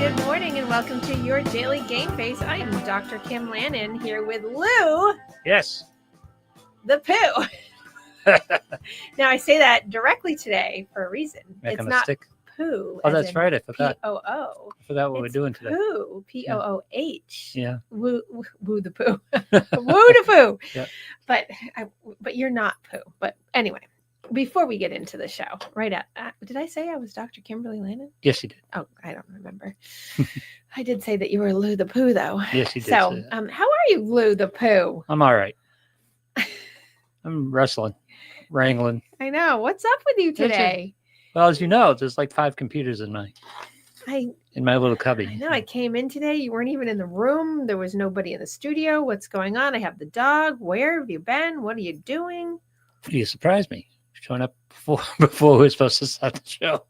Good morning and welcome to your daily Gameface. I am Dr. Kim Lannon here with Lou. Yes. The Pooh. Now I say that directly today for a reason. Making it's a not stick. Pooh. Oh, that's right. I forgot. P-O-O. I forgot what we're doing today. Pooh. P-O-O-H. Yeah. Woo the Pooh. Woo the Pooh. Yeah. But you're not Pooh. But anyway, before we get into the show, did I say I was Dr. Kimberly Lannon? Yes, you did. Oh, I don't remember. I did say that you were Lou the Pooh, though. Yes, you did. So, how are you, Lou the Pooh? I'm all right. I'm wrangling. I know. What's up with you today? Well, as you know, there's like 5 computers in my little cubby. I know. I came in today. You weren't even in the room. There was nobody in the studio. What's going on? I have the dog. Where have you been? What are you doing? You surprised me. Showing up before we were supposed to start the show.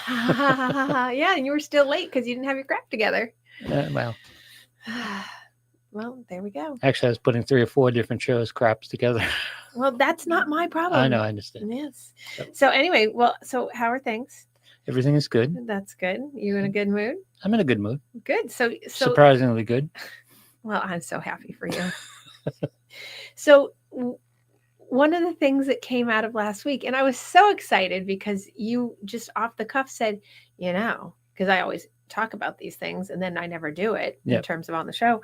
Yeah, and you were still late because you didn't have your crap together. Well, there we go. Actually, I was putting 3 or 4 different craps together. Well, that's not my problem. I know, I understand. Yes. So anyway, so how are things? Everything is good. That's good. You in a good mood? I'm in a good mood. Good. So surprisingly good. Well, I'm so happy for you. So one of the things that came out of last week, and I was so excited because you just off the cuff said, because I always talk about these things and then I never do it in terms of on the show.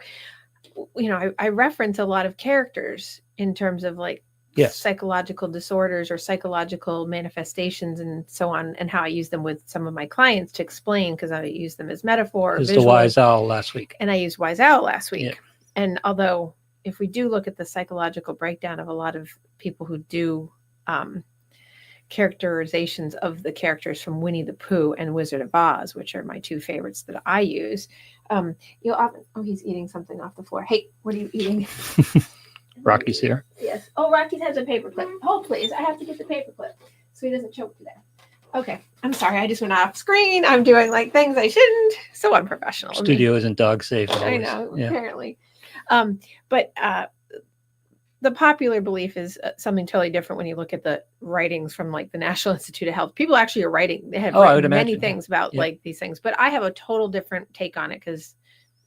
I reference a lot of characters in terms of like psychological disorders or psychological manifestations and so on, and how I use them with some of my clients to explain, because I use them as metaphor. It was the Wise Owl last week. And I used Wise Owl last week. Yeah. And although if we do look at the psychological breakdown of a lot of people who do characterizations of the characters from Winnie the Pooh and Wizard of Oz, which are my 2 favorites that I use, you'll often, he's eating something off the floor. Hey, what are you eating? Rocky's here. Yes. Oh, Rocky has a paperclip. Hold, please. I have to get the paperclip so he doesn't choke today. Okay. I'm sorry. I just went off screen. I'm doing like things I shouldn't. So unprofessional. Studio isn't dog safe. Always. I know, apparently. But the popular belief is something totally different when you look at the writings from like the National Institute of Health. People actually are writing. They have written many things about like these things, but I have a total different take on it because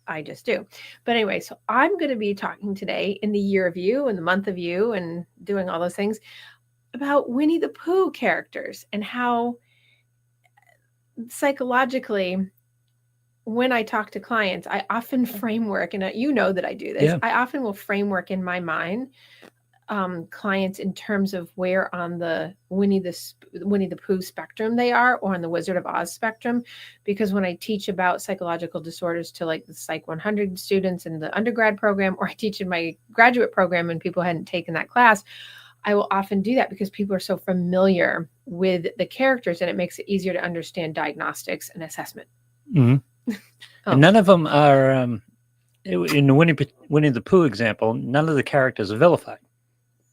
I just do. But anyway, so I'm going to be talking today in the year of you and the month of you and doing all those things about Winnie the Pooh characters and how psychologically, when I talk to clients, I often framework, and you know that I do this. Yeah. I often will framework in my mind clients in terms of where on the Winnie the Pooh spectrum they are, or on the Wizard of Oz spectrum, because when I teach about psychological disorders to like the Psych 100 students in the undergrad program, or I teach in my graduate program and people hadn't taken that class, I will often do that because people are so familiar with the characters and it makes it easier to understand diagnostics and assessment. Mm-hmm. And none of them are, in the Winnie the Pooh example, none of the characters are vilified.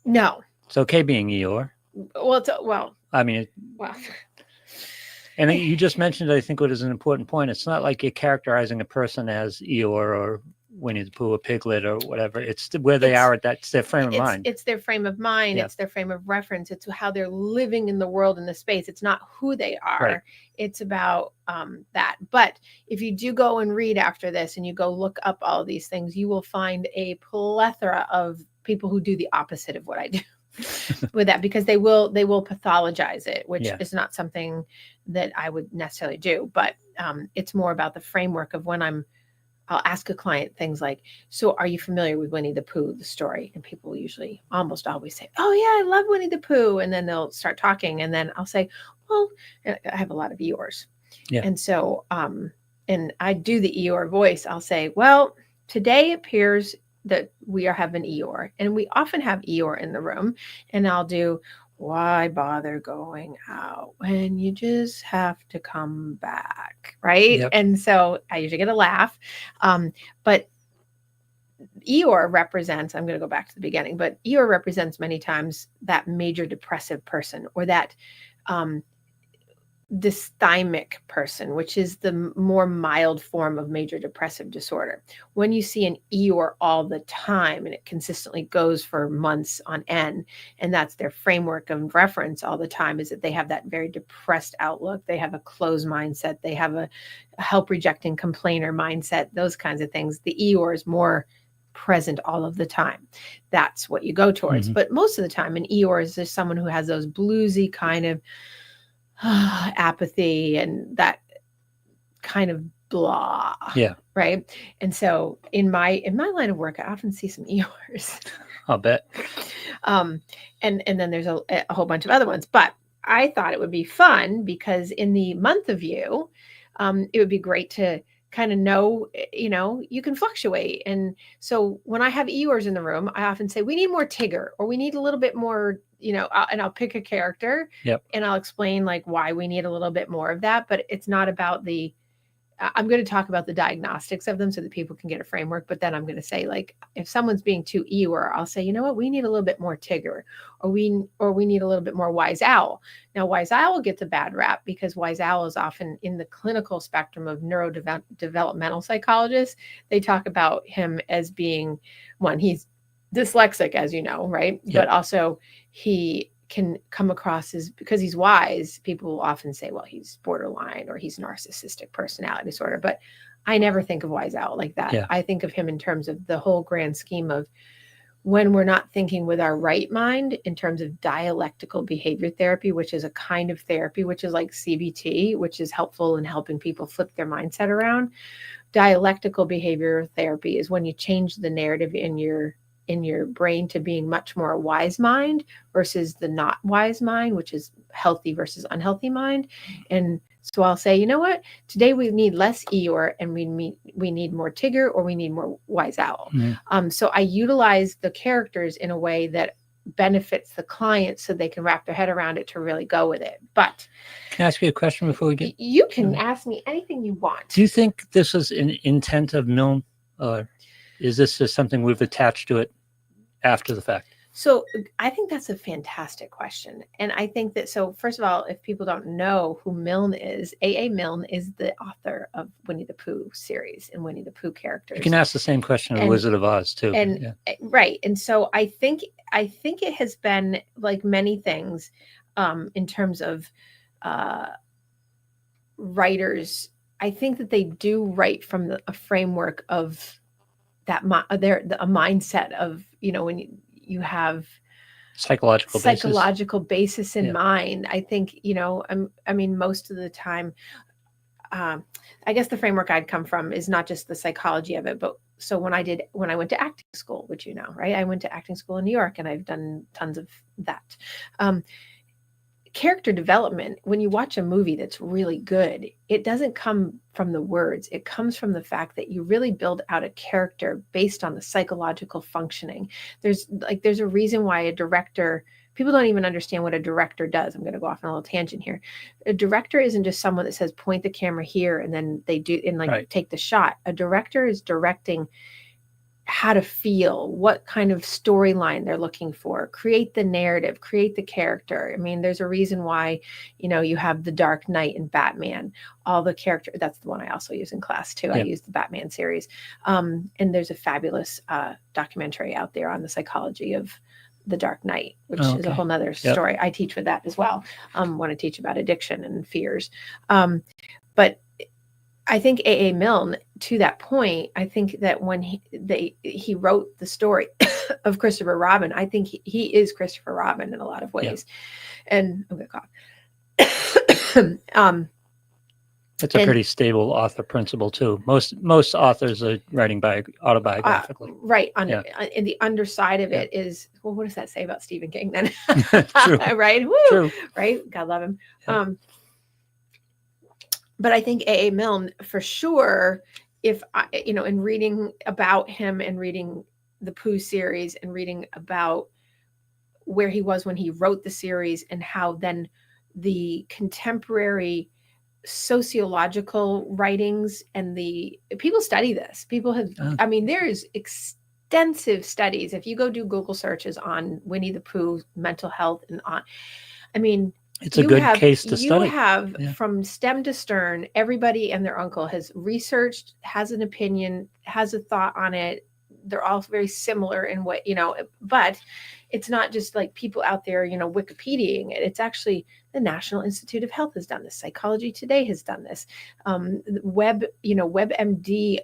No. It's okay being Eeyore. Well. And you just mentioned, I think, what is an important point. It's not like you're characterizing a person as Eeyore or Winnie the Pooh or Piglet or whatever. It's where they are at that. It's their frame of mind. It's their frame of mind. Yeah. It's their frame of reference. It's how they're living in the world, in the space. It's not who they are. Right. It's about that. But if you do go and read after this and you go look up all of these things, you will find a plethora of people who do the opposite of what I do with that, because they will pathologize it, which is not something that I would necessarily do. But it's more about the framework of when I'll ask a client things like, so are you familiar with Winnie the Pooh, the story? And people usually almost always say, oh yeah, I love Winnie the Pooh. And then they'll start talking. And then I'll say, well, I have a lot of Eeyores. Yeah. And so, and I do the Eeyore voice. I'll say, well, today appears that we have an Eeyore, and we often have Eeyore in the room. And I'll do, why bother going out when you just have to come back, right? Yep. And so I usually get a laugh. But Eeyore represents, I'm going to go back to the beginning, but Eeyore represents many times that major depressive person, or that dysthymic person, which is the more mild form of major depressive disorder. When you see an Eeyore all the time and it consistently goes for months on end, and that's their framework of reference all the time, is that they have that very depressed outlook. They have a closed mindset. They have a help rejecting complainer mindset, those kinds of things. The Eeyore is more present all of the time. That's what you go towards. But most of the time, an Eeyore is just someone who has those bluesy kind of apathy and that kind of blah. Yeah. Right. And so in my line of work, I often see some Eeyores. I'll bet. And then there's a whole bunch of other ones. But I thought it would be fun because in the month of you, it would be great to kind of know, you can fluctuate. And so when I have Eeyores in the room, I often say, we need more Tigger, or we need a little bit more, and I'll pick a character. Yep. And I'll explain like why we need a little bit more of that. But it's not about I'm going to talk about the diagnostics of them so that people can get a framework. But then I'm going to say, like, if someone's being too Eeyore, I'll say, you know what, we need a little bit more Tigger, or we need a little bit more Wise Owl. Now, Wise Owl gets a bad rap because Wise Owl is often in the clinical spectrum of neurodevelopmental psychologists. They talk about him as being one, he's dyslexic, as you know, right? Yep. But also he can come across as, because he's wise, people will often say, well, he's borderline or he's narcissistic personality disorder. But I never think of Wise Owl like that. Yeah. I think of him in terms of the whole grand scheme of when we're not thinking with our right mind in terms of dialectical behavior therapy, which is a kind of therapy, which is like CBT, which is helpful in helping people flip their mindset around. Dialectical behavior therapy is when you change the narrative in your brain to being much more a wise mind versus the not wise mind, which is healthy versus unhealthy mind. And so I'll say, you know what, today we need less Eeyore and we need more Tigger, or we need more Wise Owl. So I utilize the characters in a way that benefits the client so they can wrap their head around it to really go with it. But can I ask you a question before we get? You can ask me anything you want. Do you think this is an intent of Milne, or is this just something we've attached to it after the fact? So I think that's a fantastic question. And I think that, so first of all, if people don't know who Milne is, A.A. Milne is the author of Winnie the Pooh series and Winnie the Pooh characters. You can ask the same question of Wizard of Oz too. And right. And so I think it has been like many things in terms of writers. I think that they do write from a framework of that a mindset of, when you have psychological basis in mind. I think, I mean, most of the time, I guess the framework I'd come from is not just the psychology of it, but so when I went to acting school, which right? I went to acting school in New York and I've done tons of that. Character development, when you watch a movie that's really good, it doesn't come from the words. It comes from the fact that you really build out a character based on the psychological functioning. There's a reason why a director, people don't even understand what a director does. I'm going to go off on a little tangent here. A director isn't just someone that says, point the camera here, and then they do, and right, take the shot. A director is directing how to feel, what kind of storyline they're looking for, create the narrative, create the character. I mean, there's a reason why, you have the Dark Knight and Batman, all the character. That's the one I also use in class too. I use the Batman series. And there's a fabulous documentary out there on the psychology of the Dark Knight, which is a whole nother story. I teach with that as well. When I teach about addiction and fears. But I think A.A. Milne, to that point, I think that when he wrote the story of Christopher Robin, I think he is Christopher Robin in a lot of ways. Yeah. And I'm going to cough. It's a pretty stable author principle too. Most authors are writing autobiographically. Right. In the underside of it is, well, what does that say about Stephen King then? True. Right. Woo! True. Right. God love him. Yeah. But I think A.A. Milne, for sure, if I, in reading about him and reading the Pooh series and reading about where he was when he wrote the series and how then the contemporary sociological writings and people study this. People have, there is extensive studies. If you go do Google searches on Winnie the Pooh mental health and on, It's a good case to you study. have Yeah. from stem to stern, everybody and their uncle has researched, has an opinion, has a thought on it. They're all very similar in what, but it's not just like people out there, Wikipediaing it. It's actually the National Institute of Health has done this. Psychology Today has done this. WebMD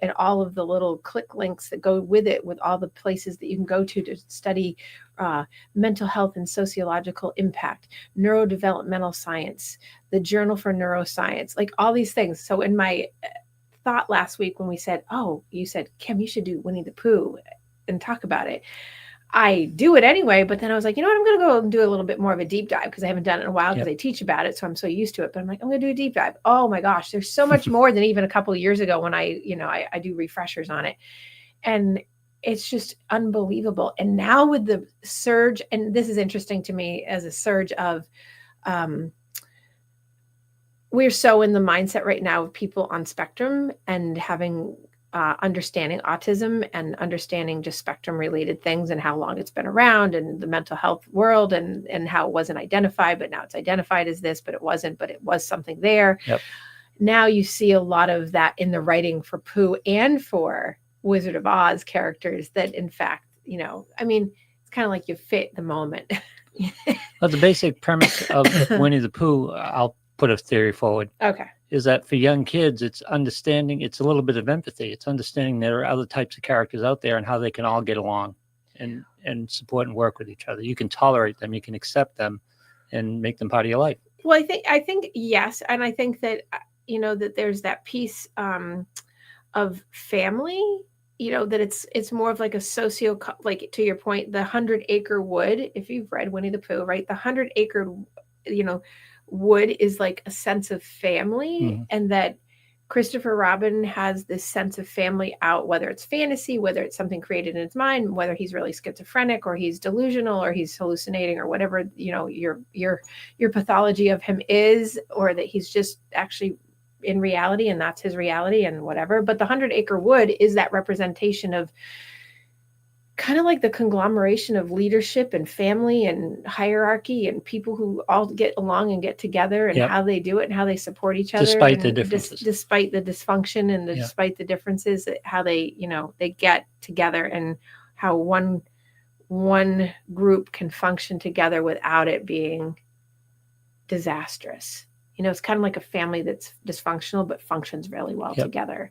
and all of the little click links that go with it, with all the places that you can go to study mental health and sociological impact, neurodevelopmental science, the Journal for Neuroscience, like all these things. So in my thought last week when we said, oh, you said, Kim, you should do Winnie the Pooh and talk about it. I do it anyway, but then I was like, you know what, I'm going to go and do a little bit more of a deep dive because I haven't done it in a while because I teach about it. So I'm so used to it, but I'm like, I'm going to do a deep dive. Oh my gosh, there's so much more than even a couple of years ago when I do refreshers on it. And it's just unbelievable. And now with the surge, and this is interesting to me as a surge of, we're so in the mindset right now of people on spectrum and having understanding autism and understanding just spectrum related things and how long it's been around and the mental health world and how it wasn't identified, but now it's identified as this, but it wasn't, but it was something there. Yep. Now you see a lot of that in the writing for Pooh and for Wizard of Oz characters that in fact, it's kind of like you fit the moment. Well, the basic premise of Winnie the Pooh, I'll put a theory forward. Okay. Is that for young kids, it's understanding, it's a little bit of empathy. It's understanding there are other types of characters out there and how they can all get along and support and work with each other. You can tolerate them, you can accept them and make them part of your life. Well, I think yes. And I think that, that there's that piece of family, that it's more of like a like to your point, the 100-acre wood, if you've read Winnie the Pooh, right? The 100-acre, wood is like a sense of family, and that Christopher Robin has this sense of family out, whether it's fantasy, whether it's something created in his mind, whether he's really schizophrenic or he's delusional or he's hallucinating or whatever, your pathology of him is, or that he's just actually in reality and that's his reality and whatever. But the 100-acre wood is that representation of kind of like the conglomeration of leadership and family and hierarchy and people who all get along and get together and how they do it and how they support each other. Despite the differences. Despite the dysfunction and despite the differences, how they, they get together and how one group can function together without it being disastrous. It's kind of like a family that's dysfunctional, but functions really well together.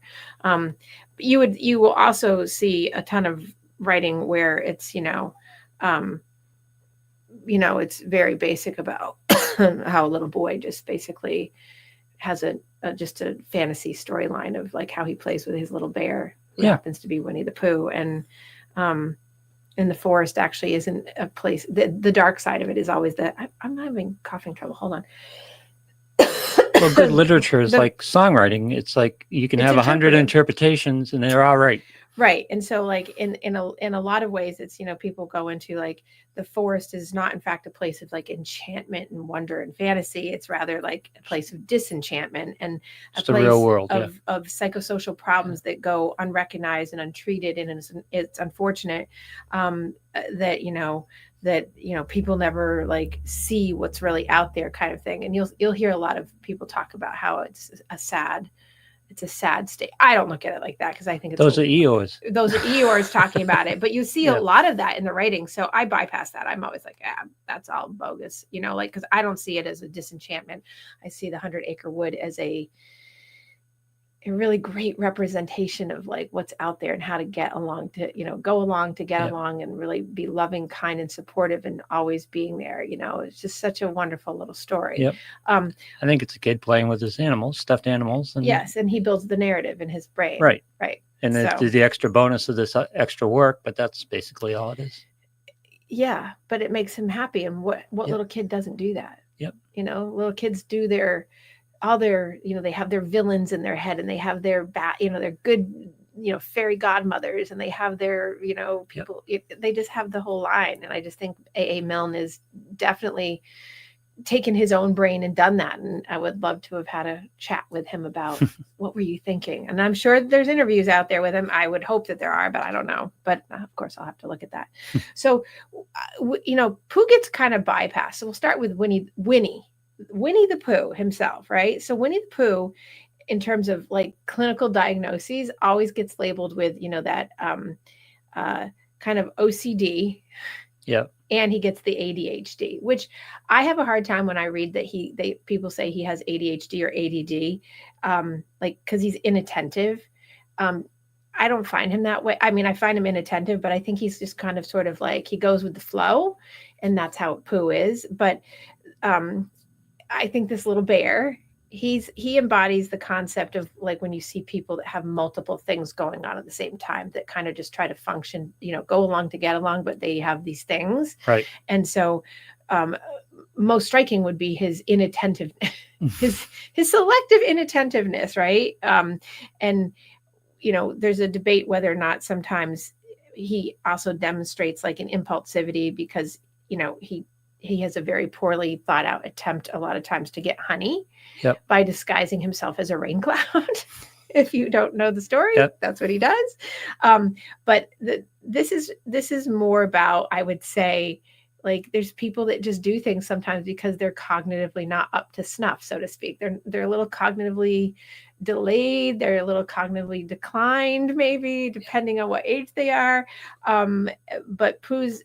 You will also see a ton of writing where it's it's very basic about how a little boy just basically has just a fantasy storyline of like how he plays with his little bear who happens to be Winnie the Pooh, and in the forest actually isn't a place. The dark side of it is always that I'm having coughing trouble. Hold on. Well, good literature is like songwriting. It's like you can have 100 interpretations and they're all right. Right. And so like in a lot of ways, it's, people go into like the forest is not in fact a place of like enchantment and wonder and fantasy. It's rather like a place of disenchantment and a place real world, of psychosocial problems that go unrecognized and untreated. And it's unfortunate that people never like see what's really out there kind of thing. And you'll hear a lot of people talk about how it's a sad state. I don't look at it like that because I think those are Eeyores. Those are Eeyores talking about it. But you see a lot of that in the writing. So I bypass that. I'm always like, that's all bogus, because I don't see it as a disenchantment. I see the 100-acre wood as a really great representation of like what's out there and how to get along to, go along to get along and really be loving, kind, and supportive and always being there. It's just such a wonderful little story. Yep. I think it's a kid playing with his animals, stuffed animals. And yes. And he builds the narrative in his brain. Right. Right. And there's the extra bonus of this extra work, but that's basically all it is. Yeah. But it makes him happy. And what little kid doesn't do that? Yep. Little kids do all their, they have their villains in their head and they have their their good, fairy godmothers and they have their, people, they just have the whole line. And I just think A.A. Milne is definitely taken his own brain and done that. And I would love to have had a chat with him about what were you thinking? And I'm sure there's interviews out there with him. I would hope that there are, but I don't know. But of course I'll have to look at that. So, Pooh gets kind of bypassed. So we'll start with Winnie. Winnie the Pooh himself, right? So Winnie the Pooh, in terms of like clinical diagnoses, always gets labeled with, that uh, kind of OCD. Yeah. And he gets the ADHD, which I have a hard time when I read that people say he has ADHD or ADD, like because he's inattentive. Um, I don't find him that way. I mean, I find him inattentive, but I think he's just kind of sort of like he goes with the flow, and that's how Pooh is. But um, I think this little bear, he embodies the concept of like when you see people that have multiple things going on at the same time that kind of just try to function, go along to get along, but they have these things. Right. And so most striking would be his inattentive, his selective inattentiveness, right? And there's a debate whether or not sometimes he also demonstrates like an impulsivity because he has a very poorly thought out attempt a lot of times to get honey. Yep. By disguising himself as a rain cloud. If you don't know the story, yep. That's what he does. But this is more about, I would say, like there's people that just do things sometimes because they're cognitively not up to snuff, so to speak. They're a little cognitively delayed. They're a little cognitively declined, maybe depending on what age they are. But Pooh's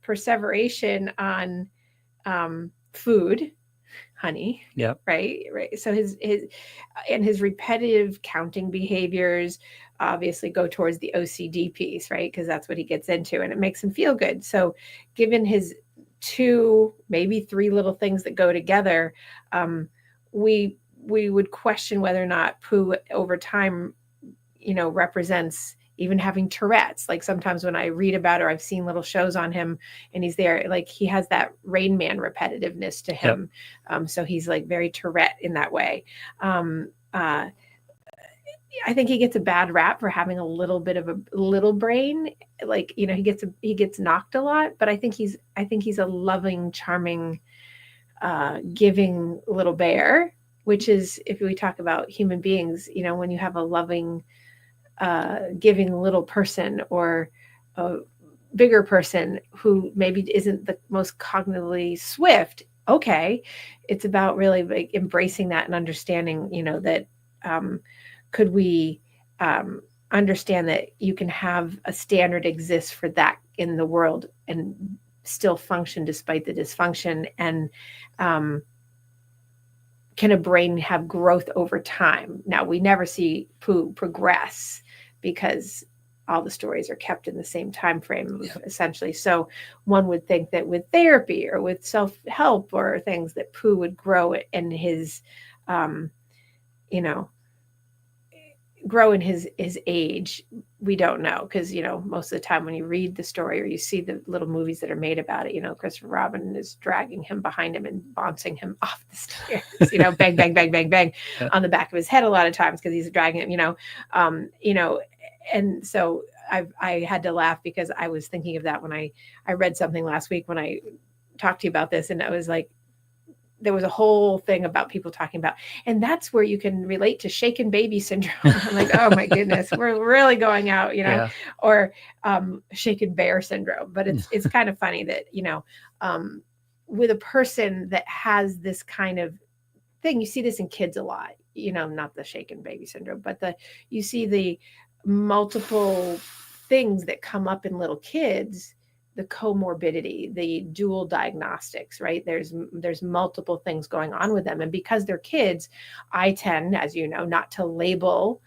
perseveration on food, honey. Yeah. Right. So his repetitive counting behaviors obviously go towards the OCD piece, right? Because that's what he gets into, and it makes him feel good. So, given his 2, maybe 3 little things that go together, we would question whether or not Pooh over time, represents even having Tourette's. Like sometimes when I read about or I've seen little shows on him and he's there, like he has that Rain Man repetitiveness to him. Yep. So he's like very Tourette in that way. I think he gets a bad rap for having a little bit of a little brain. Like, he gets knocked a lot, but I think he's a loving, charming, giving little bear, which is, if we talk about human beings, when you have a loving, giving little person or a bigger person who maybe isn't the most cognitively swift, okay, it's about really like embracing that and understanding, that could we understand that you can have a standard exist for that in the world and still function despite the dysfunction, and can a brain have growth over time? Now, we never see Pooh progress because all the stories are kept in the same time frame, essentially. So one would think that with therapy or with self-help or things that Pooh would grow in his, grow in his age. We don't know because, most of the time when you read the story or you see the little movies that are made about it, Christopher Robin is dragging him behind him and bouncing him off the stairs, bang, bang, bang, bang, bang on the back of his head a lot of times because he's dragging him, and so I had to laugh because I was thinking of that when I read something last week when I talked to you about this, and I was like, there was a whole thing about people talking about, and that's where you can relate to shaken baby syndrome. I'm like, oh my goodness, we're really going out, or shaken bear syndrome. But it's kind of funny that, with a person that has this kind of thing, you see this in kids a lot, not the shaken baby syndrome, but you see the multiple things that come up in little kids, the comorbidity, the dual diagnostics, right? There's multiple things going on with them. And because they're kids, I tend, as you know, not to label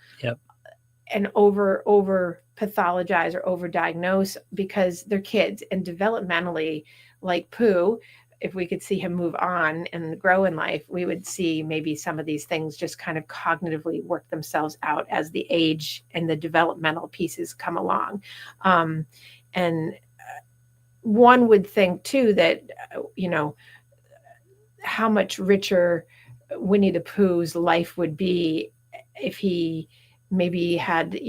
and over pathologize or over diagnose because they're kids, and developmentally, like Pooh, if we could see him move on and grow in life, we would see maybe some of these things just kind of cognitively work themselves out as the age and the developmental pieces come along. And one would think too that, how much richer Winnie the Pooh's life would be if he maybe had,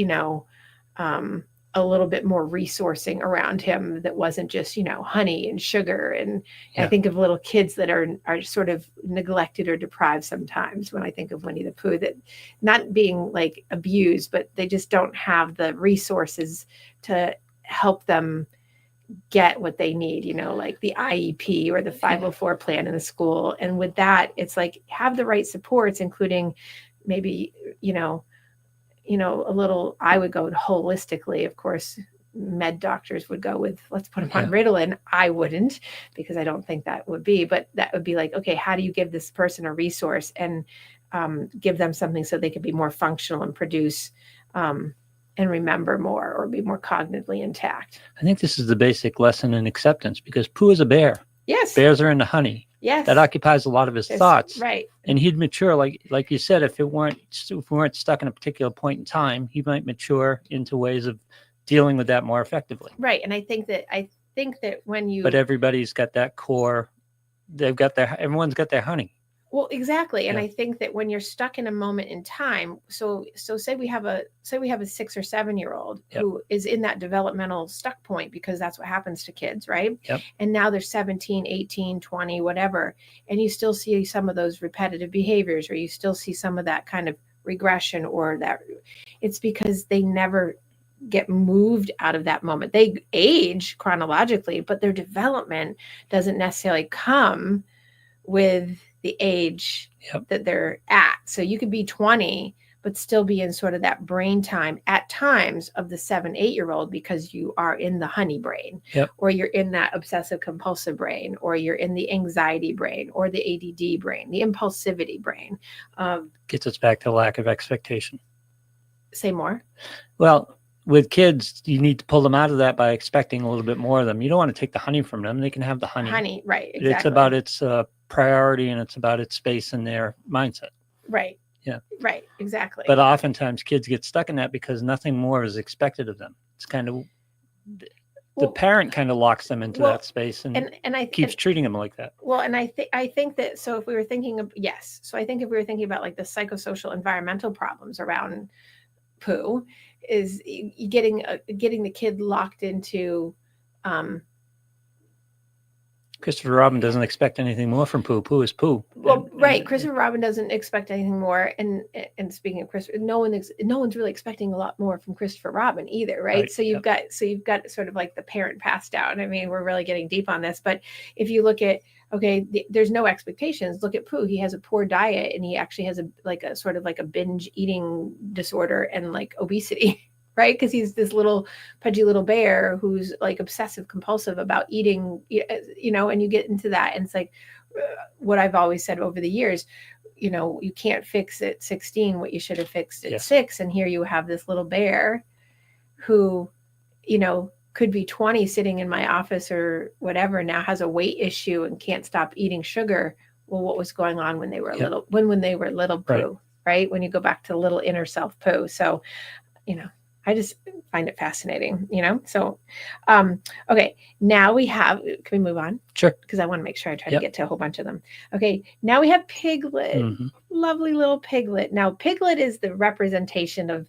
a little bit more resourcing around him that wasn't just, honey and sugar. And I think of little kids that are sort of neglected or deprived sometimes when I think of Winnie the Pooh, that not being like abused, but they just don't have the resources to help them get what they need, like the IEP or the 504 plan in the school. And with that, it's like have the right supports, including maybe, a little, I would go holistically, of course. Med doctors would go with, let's put them on Ritalin. I wouldn't, because I don't think that would be, but that would be like, okay, how do you give this person a resource and give them something so they can be more functional and produce and remember more or be more cognitively intact. I think this is the basic lesson in acceptance, because Pooh is a bear. Yes. Bears are into honey. Yes. That occupies a lot of his thoughts. Right. And he'd mature, like you said, if we weren't stuck in a particular point in time, he might mature into ways of dealing with that more effectively. Right. And I think that when you, but everybody's got that core, everyone's got their honey. Well, exactly. And I think that when you're stuck in a moment in time, so say we have a 6 or 7 year old who is in that developmental stuck point, because that's what happens to kids, right? Yep. And now they're 17, 18, 20, whatever. And you still see some of those repetitive behaviors, or you still see some of that kind of regression, or that it's because they never get moved out of that moment. They age chronologically, but their development doesn't necessarily come with the age that they're at. So you could be 20, but still be in sort of that brain time at times of the 7, 8 year old, because you are in the honey brain, or you're in that obsessive compulsive brain, or you're in the anxiety brain, or the ADD brain, the impulsivity brain. Gets us back to lack of expectation. Say more. Well, with kids, you need to pull them out of that by expecting a little bit more of them. You don't want to take the honey from them. They can have the honey. Honey, right. Exactly. It's about its priority, and it's about its space in their mindset. Right. Yeah. Right. Exactly. But oftentimes kids get stuck in that because nothing more is expected of them. It's kind of, the parent kind of locks them into that space and keeps treating them like that. Well, and I think that, so if we were thinking of, so I think if we were thinking about like the psychosocial environmental problems around Pooh, is getting the kid locked into Christopher Robin doesn't expect anything more from Pooh. Pooh is Pooh. Well, right. Christopher Robin doesn't expect anything more. And speaking of Christopher, no one's really expecting a lot more from Christopher Robin either, right? So you've got sort of like the parent pass down. I mean, we're really getting deep on this, but if you look at, there's no expectations. Look at Pooh. He has a poor diet, and he actually has a sort of like a binge eating disorder and like obesity. Right? Because he's this little pudgy little bear who's like obsessive compulsive about eating, and you get into that. And it's like what I've always said over the years, you can't fix at 16 what you should have fixed at 6. And here you have this little bear who, could be 20 sitting in my office or whatever, now has a weight issue and can't stop eating sugar. Well, what was going on when they were little, when they were little Pooh, right? When you go back to little inner self Pooh. So, I just find it fascinating, So, okay, now we have, can we move on? Sure. Because I want to make sure I try to get to a whole bunch of them. Okay, now we have Piglet, lovely little Piglet. Now, Piglet is the representation of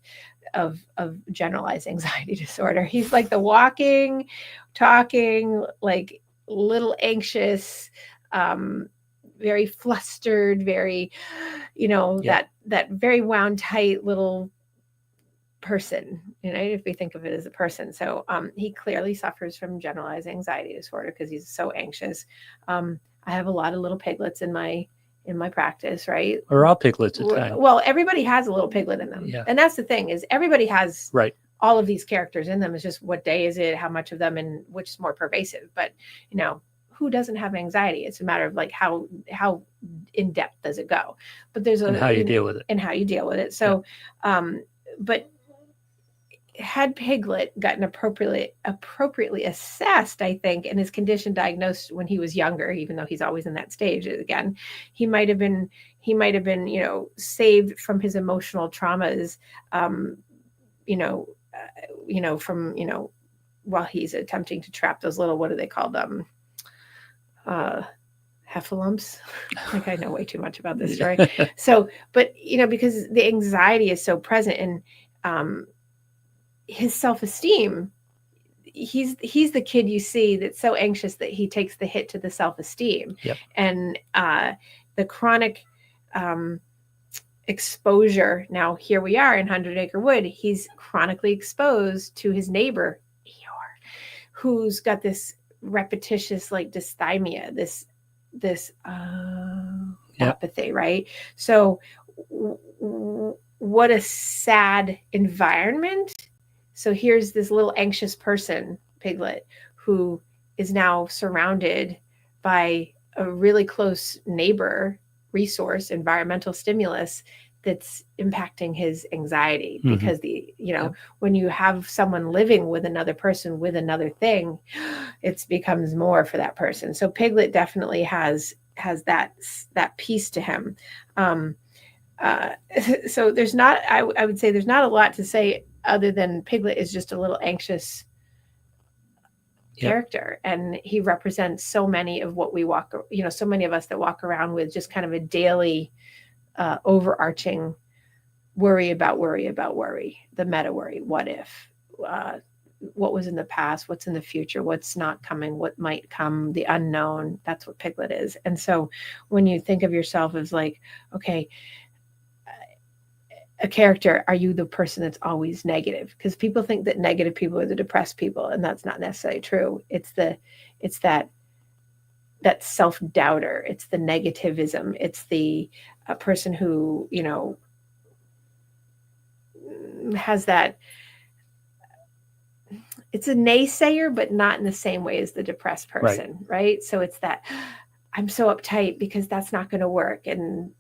generalized anxiety disorder. He's like the walking, talking, like little anxious, very flustered, very, that very wound tight little person, if we think of it as a person. So he clearly suffers from generalized anxiety disorder because he's so anxious. I have a lot of little piglets in my practice, right? We're all piglets at times. Well, everybody has a little piglet in them. And that's the thing, is everybody has all of these characters in them. It's just what day is it, how much of them, and which is more pervasive. But who doesn't have anxiety? It's a matter of like how in depth does it go. But there's how you deal with it. So but had Piglet gotten appropriately assessed, I think, and his condition diagnosed when he was younger, even though he's always in that stage again, he might have been, saved from his emotional traumas, from, while he's attempting to trap those little, what do they call them? Heffalumps. Like, I know way too much about this story. So, but, because the anxiety is so present, and, his self-esteem, he's the kid you see that's so anxious that he takes the hit to the self-esteem. And the chronic exposure. Now here we are in 100 Acre Wood. He's chronically exposed to his neighbor Eeyore, who's got this repetitious like dysthymia, this apathy, right? So what a sad environment. So here's this little anxious person, Piglet, who is now surrounded by a really close neighbor, resource, environmental stimulus that's impacting his anxiety, because when you have someone living with another person with another thing, it becomes more for that person. So Piglet definitely has that piece to him. So there's not, I would say there's not a lot to say other than Piglet is just a little anxious character, and he represents so many of what we so many of us that walk around with just kind of a daily overarching worry about worry, the meta worry. What if, what was in the past, what's in the future, what's not coming, what might come, the unknown. That's what Piglet is. And so when you think of yourself as like, okay, a character, are you the person that's always negative? Because people think that negative people are the depressed people, and that's not necessarily true. It's that self-doubter, it's the negativism, it's the person who has that, it's a naysayer, but not in the same way as the depressed person, right? So it's that, I'm so uptight because that's not going to work. And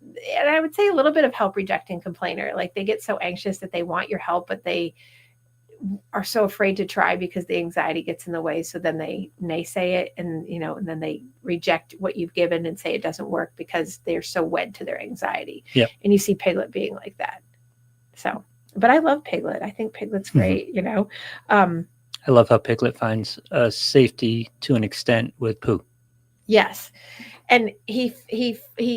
I would say a little bit of help rejecting complainer. Like they get so anxious that they want your help, but they are so afraid to try because the anxiety gets in the way. So then they naysay it, and then they reject what you've given and say it doesn't work because they're so wed to their anxiety. Yep. And you see Piglet being like that. So, but I love Piglet. I think Piglet's great. I love how Piglet finds safety to an extent with Pooh. Yes. And he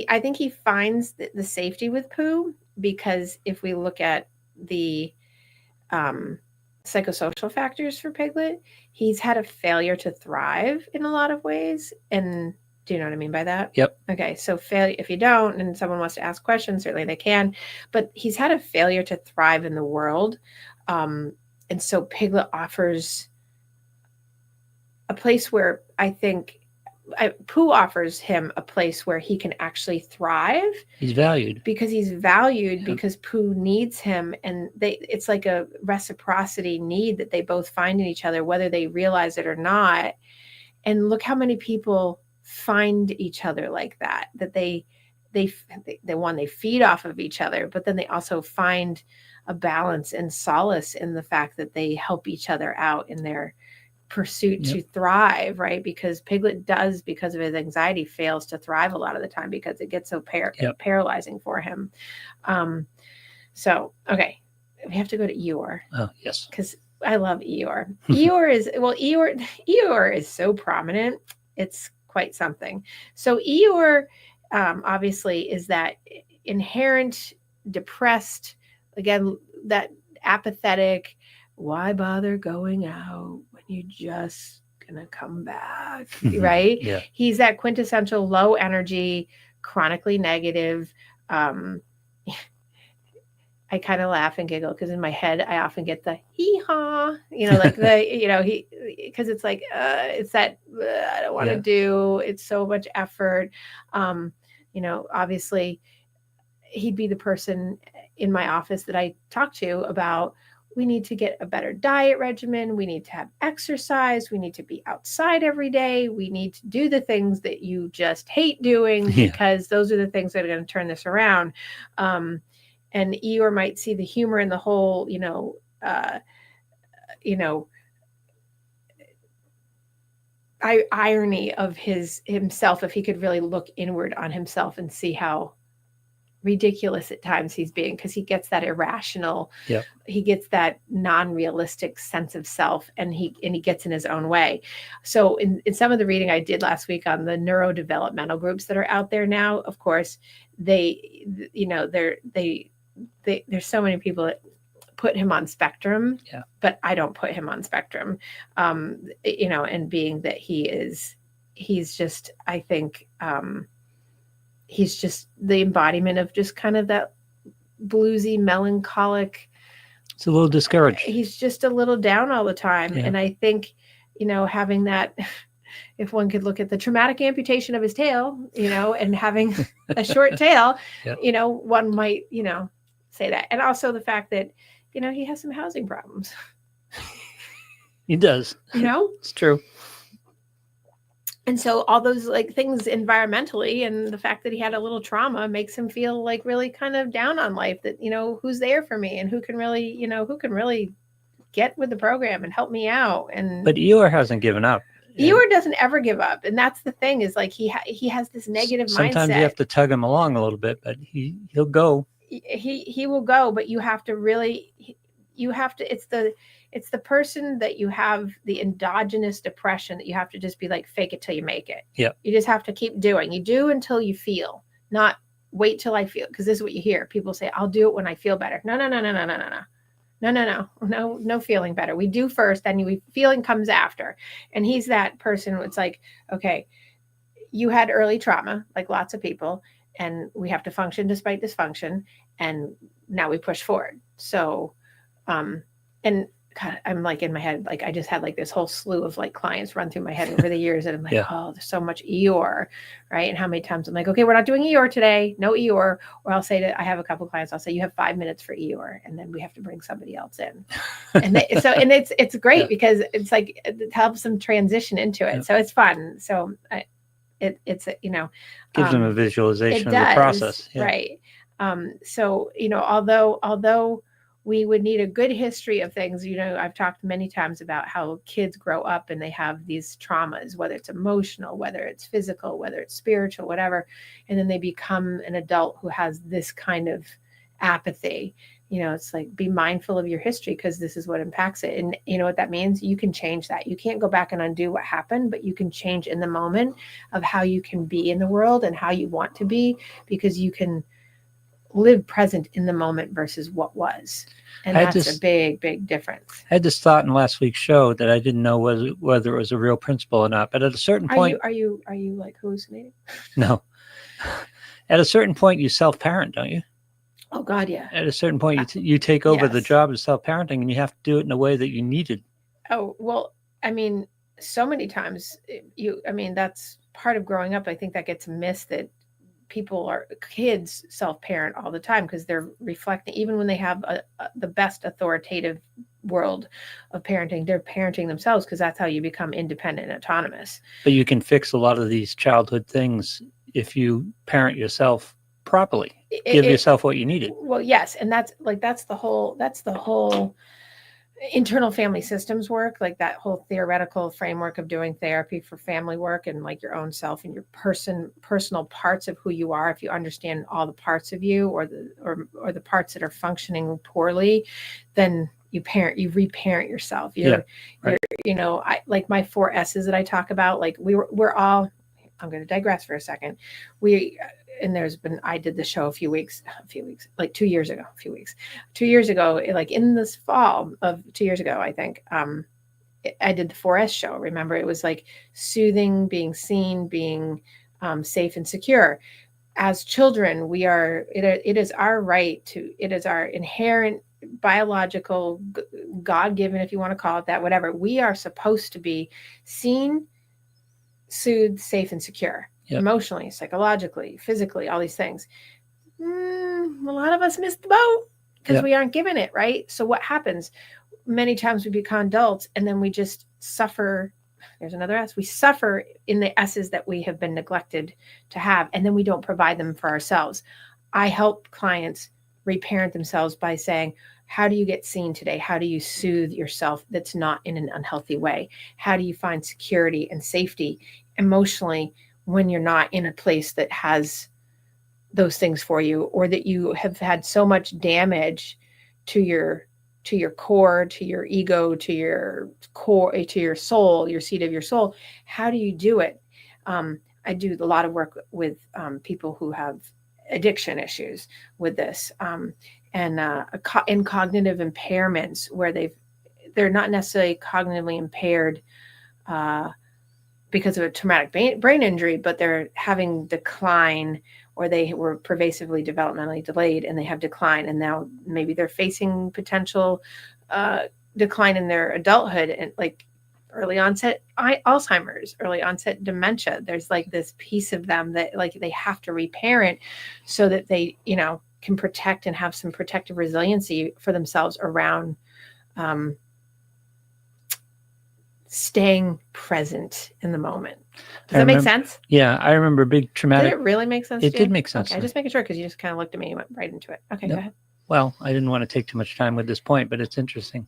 I think he finds the safety with Pooh, because if we look at the psychosocial factors for Piglet, he's had a failure to thrive in a lot of ways. And do you know what I mean by that? Yep. Okay. So failure, if you don't, and someone wants to ask questions, certainly they can, but he's had a failure to thrive in the world. And so Piglet offers a place where I think Pooh offers him a place where he can actually thrive. He's valued. Because he's valued, because Pooh needs him. And it's like a reciprocity need that they both find in each other, whether they realize it or not. And look how many people find each other like that, that they feed off of each other, but then they also find a balance and solace in the fact that they help each other out in their pursuit to thrive, right? Because Piglet does, because of his anxiety, fails to thrive a lot of the time because it gets so paralyzing for him. So, okay, we have to go to Eeyore. Oh, yes. Because I love Eeyore. Eeyore is so prominent. It's quite something. So Eeyore obviously is that inherent depressed, again, that apathetic, why bother going out when you just gonna come back, right? Yeah. He's that quintessential low energy, chronically negative. I kind of laugh and giggle because in my head I often get the hee-haw, like because it's like it's that I don't want to do. It's so much effort. Obviously he'd be the person in my office that I talk to about, we need to get a better diet regimen. We need to have exercise. We need to be outside every day. We need to do the things that you just hate doing, because those are the things that are going to turn this around. And Eeyore might see the humor in the whole, irony of himself, if he could really look inward on himself and see how ridiculous at times he's being, because he gets that irrational, he gets that non-realistic sense of self, and he gets in his own way. So in some of the reading I did last week on the neurodevelopmental groups that are out there now, of course, there's so many people that put him on spectrum, but I don't put him on spectrum, and being that he's just, I think, he's just the embodiment of just kind of that bluesy, melancholic. It's a little discouraged. He's just a little down all the time. And I think having that, if one could look at the traumatic amputation of his tail, and having a short tail, one might, say that. And also the fact that, he has some housing problems. He does. It's true. And so all those like things environmentally, and the fact that he had a little trauma makes him feel like really kind of down on life, that, who's there for me and who can really get with the program and help me out. But Eeyore hasn't given up. Eeyore doesn't ever give up. And that's the thing, is like he has this negative mindset. Sometimes you have to tug him along a little bit, but he'll go. He will go, but you have to really, it's the person that you have the endogenous depression that you have to just be like, fake it till you make it. Yeah. You just have to keep doing. You do until you feel, not wait till I feel. Because this is what you hear. People say, I'll do it when I feel better. No. No feeling better. We do first, then feeling comes after. And he's that person. It's like, okay, you had early trauma, like lots of people, and we have to function despite dysfunction. And now we push forward. So, and God, I'm like in my head, like I just had like this whole slew of like clients run through my head over the years, and I'm like, oh, there's so much Eeyore, right? And how many times I'm like, okay, we're not doing Eeyore today, no Eeyore. Or I'll say I have a couple clients, I'll say, you have 5 minutes for Eeyore, and then we have to bring somebody else in. And it's great because it's like it helps them transition into it, so it's fun. So it's gives them a visualization of the process, right? So although we would need a good history of things. I've talked many times about how kids grow up and they have these traumas, whether it's emotional, whether it's physical, whether it's spiritual, whatever. And then they become an adult who has this kind of apathy. It's like, be mindful of your history, because this is what impacts it. And you know what that means? You can change that. You can't go back and undo what happened, but you can change in the moment of how you can be in the world and how you want to be, because you can live present in the moment versus what was. And that's a big difference. I had this thought in last week's show that I didn't know whether it was a real principle or not. But at a certain point, are you like hallucinating? No. At a certain point, you self-parent, don't you? Oh God, yeah. At a certain point, you take over the job of self-parenting, and you have to do it in a way that you needed. Oh well, I mean, so many times that's part of growing up. I think that gets missed, that kids self-parent all the time, because they're reflecting, even when they have the best authoritative world of parenting, they're parenting themselves, because that's how you become independent and autonomous. But you can fix a lot of these childhood things if you parent yourself properly. Give yourself what you needed. Well, yes, and that's the whole internal family systems work, like that whole theoretical framework of doing therapy for family work, and like your own self and your personal parts of who you are. If you understand all the parts of you, or the parts that are functioning poorly, then you reparent yourself. I like my 4 S's that I talk about. Like we're all, I'm going to digress for a second. I did the show a few weeks, like 2 years ago, 2 years ago, like in this fall of 2 years ago, I think, I did the 4S show. Remember, it was like soothing, being seen, being safe and secure. As children, it is our right to, it is our inherent biological, God-given, if you want to call it that, whatever. We are supposed to be seen, soothed, safe, and secure. Yep. Emotionally, psychologically, physically, all these things. A lot of us miss the boat because we aren't given it, right? So what happens? Many times we become adults and then we just suffer. There's another S. We suffer in the S's that we have been neglected to have, and then we don't provide them for ourselves. I help clients reparent themselves by saying, how do you get seen today? How do you soothe yourself that's not in an unhealthy way? How do you find security and safety emotionally when you're not in a place that has those things for you, or that you have had so much damage to your core, to your ego, to your core, to your soul, your seat of your soul? How do you do it? I do a lot of work with people who have addiction issues with this, and in cognitive impairments, where they're not necessarily cognitively impaired because of a traumatic brain injury, but they're having decline, or they were pervasively developmentally delayed and they have decline, and now maybe they're facing potential decline in their adulthood, and early onset Alzheimer's, early onset dementia. There's like this piece of them that like they have to reparent so that they, can protect and have some protective resiliency for themselves around staying present in the moment. Does that make sense? Yeah, I remember big traumatic. Did it really make sense? It to you? did make sense. Okay, just making sure because you just kind of looked at me and went right into it. Okay, go ahead. Well, I didn't want to take too much time with this point, but it's interesting.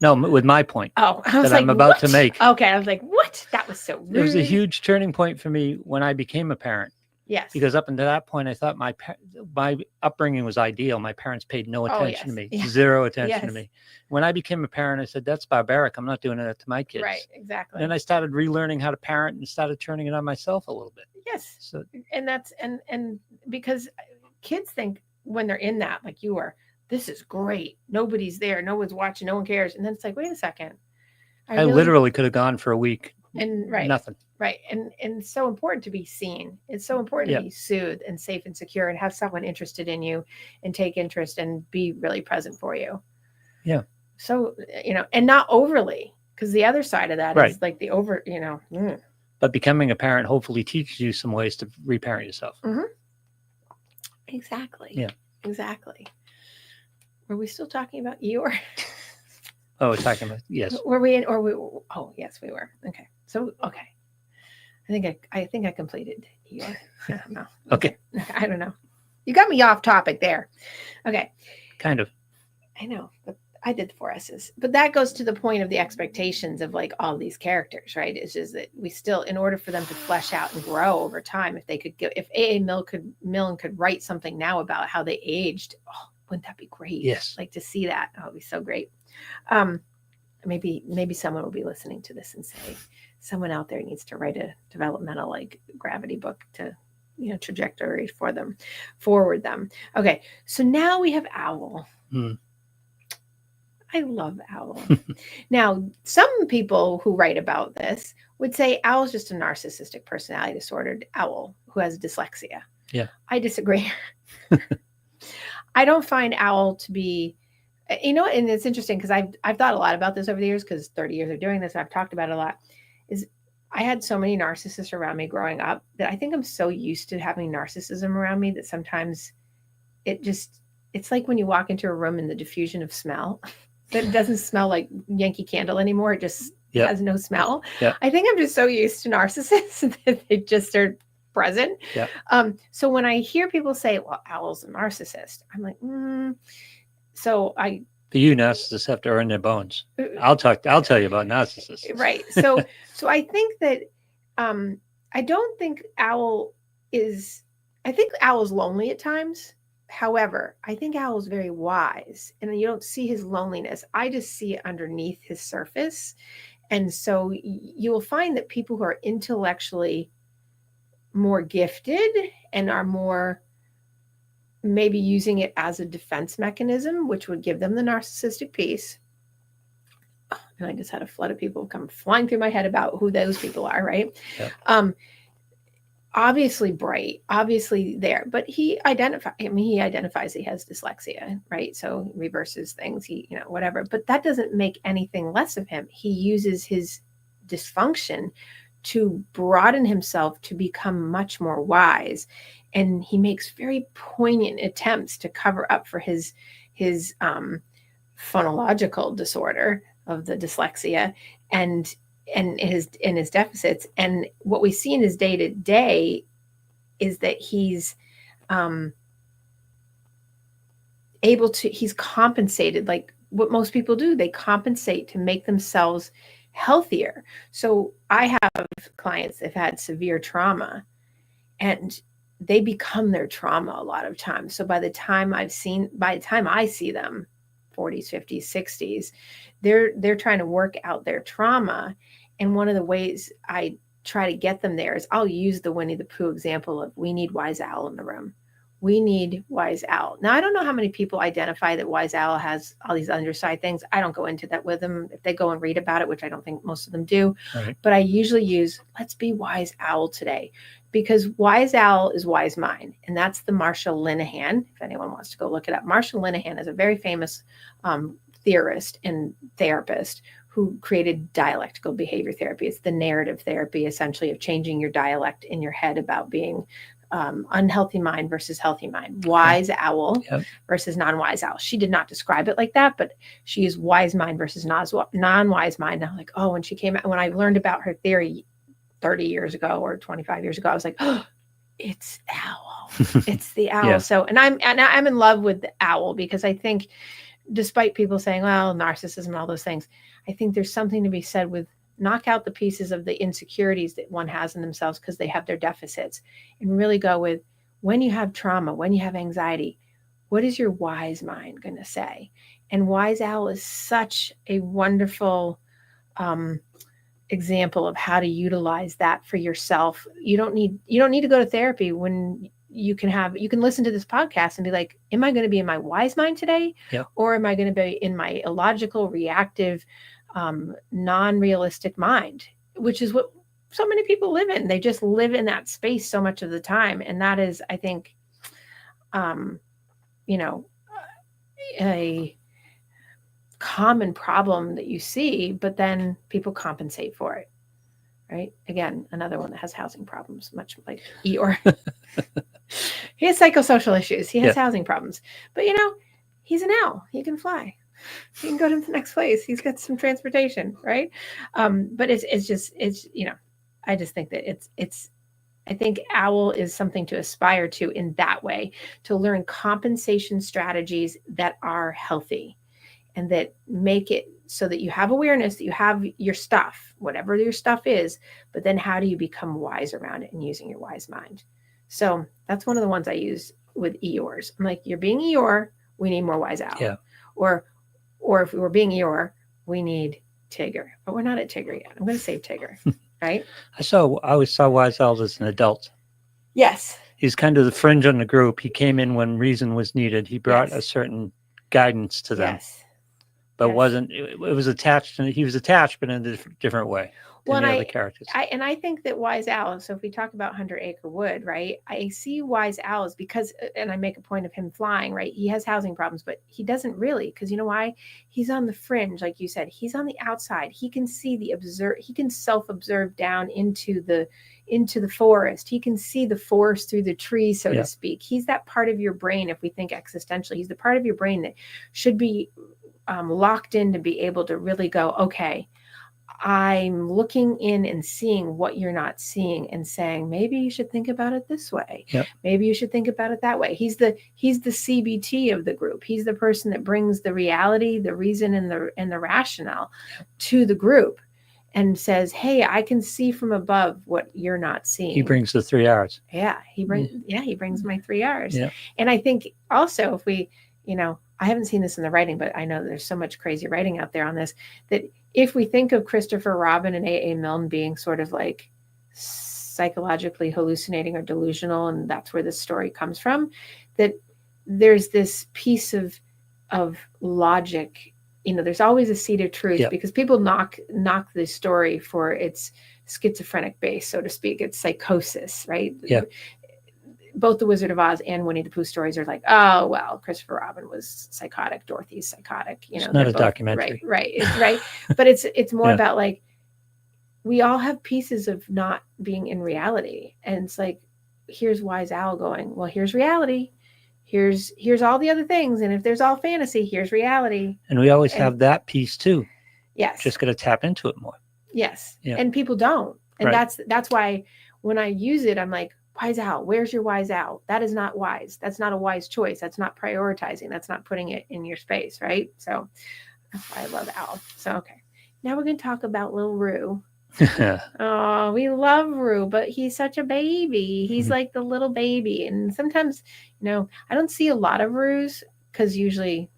No, with my point. Oh, I was that like, I'm about to make. Okay, I was like, what? That was so rude. It was a huge turning point for me when I became a parent. Yes. Because up until that point, I thought my upbringing was ideal. My parents paid no attention to me, zero attention to me. When I became a parent, I said, that's barbaric. I'm not doing that to my kids. Right, exactly. And I started relearning how to parent and started turning it on myself a little bit. Yes. So, and that's, and because kids think when they're in that, like you were, this is great. Nobody's there. No one's watching. No one cares. And then it's like, wait a second. I literally could have gone for a week. And nothing. Right. And it's so important to be seen. It's so important to be soothed and safe and secure and have someone interested in you and take interest and be really present for you. Yeah. So, and not overly, because the other side of that is like the over, But becoming a parent hopefully teaches you some ways to reparent yourself. Mm-hmm. Exactly. Yeah. Exactly. Were we still talking about you or? Oh, we're talking about, yes. Were we in, or we, oh, yes, we were. Okay. So, okay. I think I completed you. I don't know. Okay. I don't know. You got me off topic there. Okay. Kind of. I know, but I did the 4 S's. But that goes to the point of the expectations of like all these characters, right? It's just that we still, in order for them to flesh out and grow over time, if they could if A.A. Milne could write something now about how they aged, wouldn't that be great? Yes. Like to see that. Oh, it'd be so great. Maybe someone will be listening to this and say, someone out there needs to write a developmental like gravity book to, trajectory forward them. Okay. So now we have Owl. I love Owl. Now, some people who write about this would say Owl's just a narcissistic personality disordered owl who has dyslexia. Yeah. I disagree. I don't find Owl to be, and it's interesting because I've thought a lot about this over the years because 30 years of doing this, I've talked about it a lot, is I had so many narcissists around me growing up that I think I'm so used to having narcissism around me that sometimes it's like when you walk into a room and the diffusion of smell, that it doesn't smell like Yankee Candle anymore. It just has no smell. Yeah. I think I'm just so used to narcissists that they just are present. Yeah. So when I hear people say, well, Owl's a narcissist, I'm like, So But you narcissists have to earn their bones. I'll tell you about narcissists. Right. So I think that I don't think Owl is, I think Owl's lonely at times. However, I think Owl's very wise and you don't see his loneliness. I just see it underneath his surface. And so you will find that people who are intellectually more gifted and are more maybe using it as a defense mechanism, which would give them the narcissistic piece. And I just had a flood of people come flying through my head about who those people are, right? Yeah. Obviously bright, obviously there, but he identifies he has dyslexia, right? So he reverses things, whatever, but that doesn't make anything less of him. He uses his dysfunction to broaden himself to become much more wise. And he makes very poignant attempts to cover up for his phonological disorder of the dyslexia and his deficits. And what we see in his day to day is that he's he's compensated like what most people do. They compensate to make themselves healthier. So I have clients that have had severe trauma and they become their trauma a lot of times. So by the time I see them 40s, 50s, 60s, they're trying to work out their trauma. And one of the ways I try to get them there is I'll use the Winnie the Pooh example of we need Wise Owl in the room. We need Wise Owl. Now, I don't know how many people identify that Wise Owl has all these underside things. I don't go into that with them. If they go and read about it, which I don't think most of them do, right. But I usually use, let's be Wise Owl today, because Wise Owl is Wise Mind. And that's the Marshall Linehan. If anyone wants to go look it up, Marshall Linehan is a very famous theorist and therapist who created dialectical behavior therapy. It's the narrative therapy, essentially, of changing your dialect in your head about being unhealthy mind versus healthy mind, wise owl versus non-wise owl. She did not describe it like that, but she used wise mind versus non-wise mind. And I'm like, oh, when she came out, when I learned about her theory 30 years ago or 25 years ago, I was like, oh, it's owl. It's the owl. Yeah. So, and I'm in love with the owl, because I think, despite people saying, well, narcissism and all those things, I think there's something to be said with knock out the pieces of the insecurities that one has in themselves because they have their deficits, and really go with, when you have trauma, when you have anxiety, what is your wise mind going to say? And wise owl is such a wonderful example of how to utilize that for yourself. You don't need to go to therapy when you can listen to this podcast and be like, am I going to be in my wise mind today? Or am I going to be in my illogical, reactive, non-realistic mind, which is what so many people live in. They just live in that space so much of the time. And that is, I think, a common problem that you see, but then people compensate for it. Right? Again, another one that has housing problems, much like Eeyore. He has psychosocial issues. He has housing problems. But, he's an owl. He can fly. He can go to the next place. He's got some transportation, right? But it's I just think that I think owl is something to aspire to in that way, to learn compensation strategies that are healthy and that make it so that you have awareness, that you have your stuff, whatever your stuff is, but then how do you become wise around it and using your wise mind? So that's one of the ones I use with Eeyores. I'm like, you're being Eeyore, we need more wise owl. Yeah. Or if we were being Eeyore, we need Tigger. But we're not at Tigger yet. I'm going to save Tigger, right? I always saw wise owls as an adult. Yes. He's kind of the fringe on the group. He came in when reason was needed. He brought a certain guidance to them. Yes. But it was attached, and he was attached, but in a different way than the other characters. I think that wise owl, so if we talk about 100 Acre Wood, right, I see wise owls because, and I make a point of him flying, right, he has housing problems, but he doesn't really, because you know why? He's on the fringe, like you said. He's on the outside. He can see he can self-observe down into the forest. He can see the forest through the trees, so to speak. He's that part of your brain, if we think existentially, he's the part of your brain that should be locked in to be able to really go, okay, I'm looking in and seeing what you're not seeing and saying, maybe you should think about it this way. Maybe you should think about it that way. He's the CBT of the group. He's the person that brings the reality, the reason, and the rationale to the group and says, hey, I can see from above what you're not seeing. He brings the 3 R's. He brings my 3 R's. And I think also, if we, I haven't seen this in the writing, but I know there's so much crazy writing out there on this, that if we think of Christopher Robin and A.A. Milne being sort of like psychologically hallucinating or delusional, and that's where this story comes from, that there's this piece of logic. There's always a seed of truth because people knock the story for its schizophrenic base, so to speak. It's psychosis, right? Both the Wizard of Oz and Winnie the Pooh stories are like, oh, well, Christopher Robin was psychotic, Dorothy's psychotic. It's not a documentary. Right. It's right. But it's more about like, we all have pieces of not being in reality. And it's like, here's wise owl going, well, here's reality. Here's all the other things. And if there's all fantasy, here's reality. And we always have that piece too. Yes. Just got to tap into it more. Yes. Yeah. And people don't. And that's why when I use it, I'm like, wise owl, where's your wise owl? That is not wise. That's not a wise choice. That's not prioritizing. That's not putting it in your space, right? So that's why I love owl. So, okay. Now we're going to talk about little Rue. Oh, we love Rue, but he's such a baby. He's like the little baby. And sometimes, I don't see a lot of Rues because usually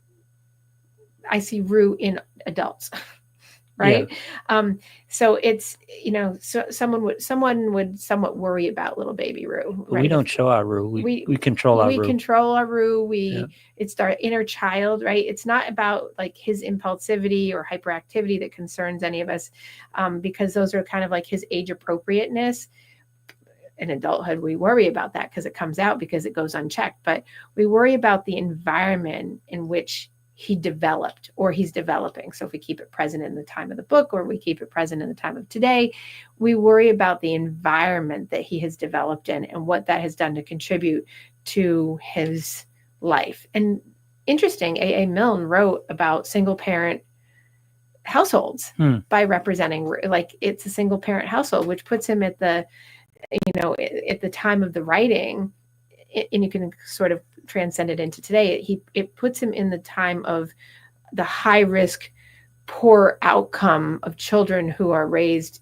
I see Rue in adults. Right. Yeah. So it's, so someone would somewhat worry about little baby Rue. Right? We don't show our Rue. We control our Rue. We control our Rue. It's our inner child, right? It's not about like his impulsivity or hyperactivity that concerns any of us, because those are kind of like his age appropriateness. In adulthood, we worry about that because it comes out because it goes unchecked, but we worry about the environment in which he developed or he's developing. So if we keep it present in the time of the book, or we keep it present in the time of today, we worry about the environment that he has developed in and what that has done to contribute to his life. And interesting, A.A. Milne wrote about single parent households by representing, like, it's a single parent household, which puts him at the, at the time of the writing, and you can sort of transcend it into today. It puts him in the time of the high risk, poor outcome of children who are raised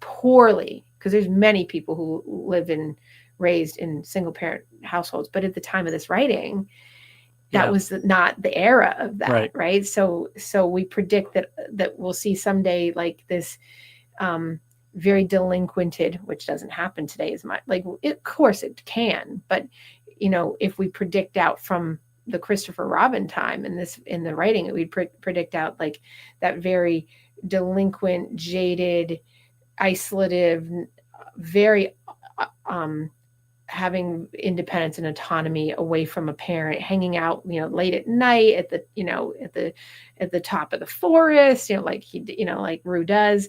poorly, because there's many people who live in raised in single parent households, but at the time of this writing, that was not the era of that, right? So we predict that we'll see someday like this very delinquented, which doesn't happen today as much. Like, of course it can, but if we predict out from the Christopher Robin time in the writing, we'd predict out like that very delinquent, jaded, isolative, very having independence and autonomy away from a parent, hanging out, late at night at the at the top of the forest, like Rue does,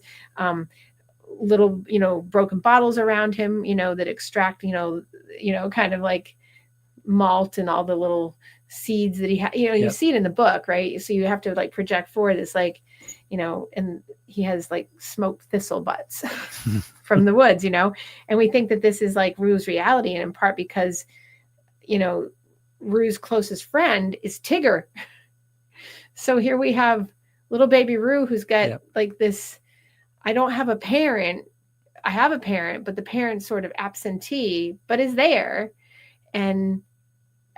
little, broken bottles around him, that extract, kind of like malt and all the little seeds that he had, you see it in the book, right? So you have to like project forward this, like, and he has like smoked thistle butts from the woods, and we think that this is like Rue's reality, and in part because, Rue's closest friend is Tigger. So here we have little baby Rue, who's got like this, I don't have a parent, I have a parent, but the parent's sort of absentee, but is there. And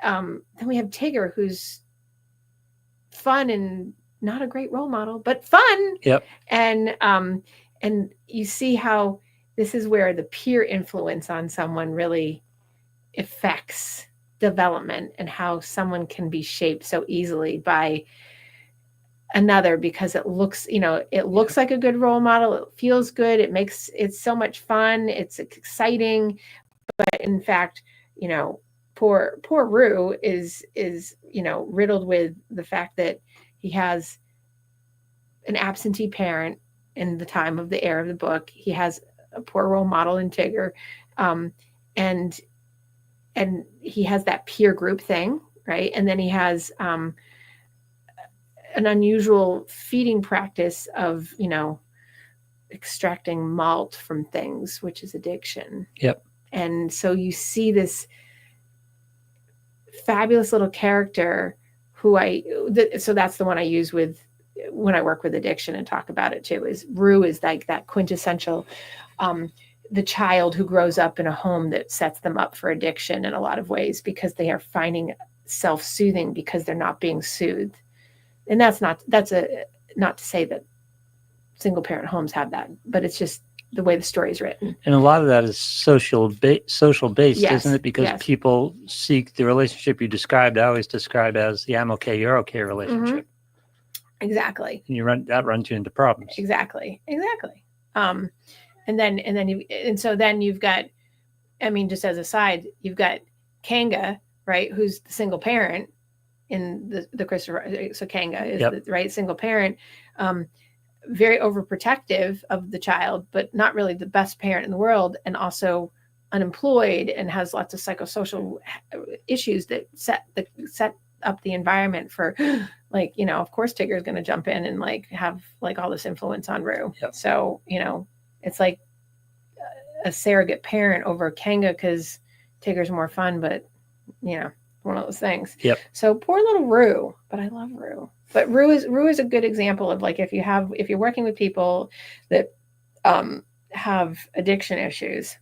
then we have Tigger, who's fun and not a great role model, but fun. Yep. And you see how this is where the peer influence on someone really affects development, and how someone can be shaped so easily by another, because it looks, like a good role model. It feels good. It's so much fun. It's exciting. But in fact, poor Rue is riddled with the fact that he has an absentee parent in the time of the era of the book. He has a poor role model in Tigger, and he has that peer group thing, right? And then he has an unusual feeding practice of extracting malt from things, which is addiction. Yep. And so you see this fabulous little character so that's the one I use when I work with addiction and talk about it too, is Rue is like that quintessential, the child who grows up in a home that sets them up for addiction in a lot of ways, because they are finding self-soothing because they're not being soothed. And that's not to say that single parent homes have that, but it's just the way the story is written. And a lot of that is social based, isn't it? Because people seek the relationship you described. I always describe as the I'm okay, you're okay relationship. Mm-hmm. Exactly. And that runs you into problems. Exactly. And then you've got, just as a side, you've got Kanga, right? Who's the single parent in the Christopher. So Kanga is the right single parent, very overprotective of the child, but not really the best parent in the world, and also unemployed and has lots of psychosocial issues that set up the environment for, like, of course Tigger is going to jump in and like have like all this influence on Rue. Yep. So, it's like a surrogate parent over Kanga, because Tigger's more fun, but one of those things. Yep. So poor little Rue, but I love Rue. But Rue is a good example of, like, if you're working with people that have addiction issues,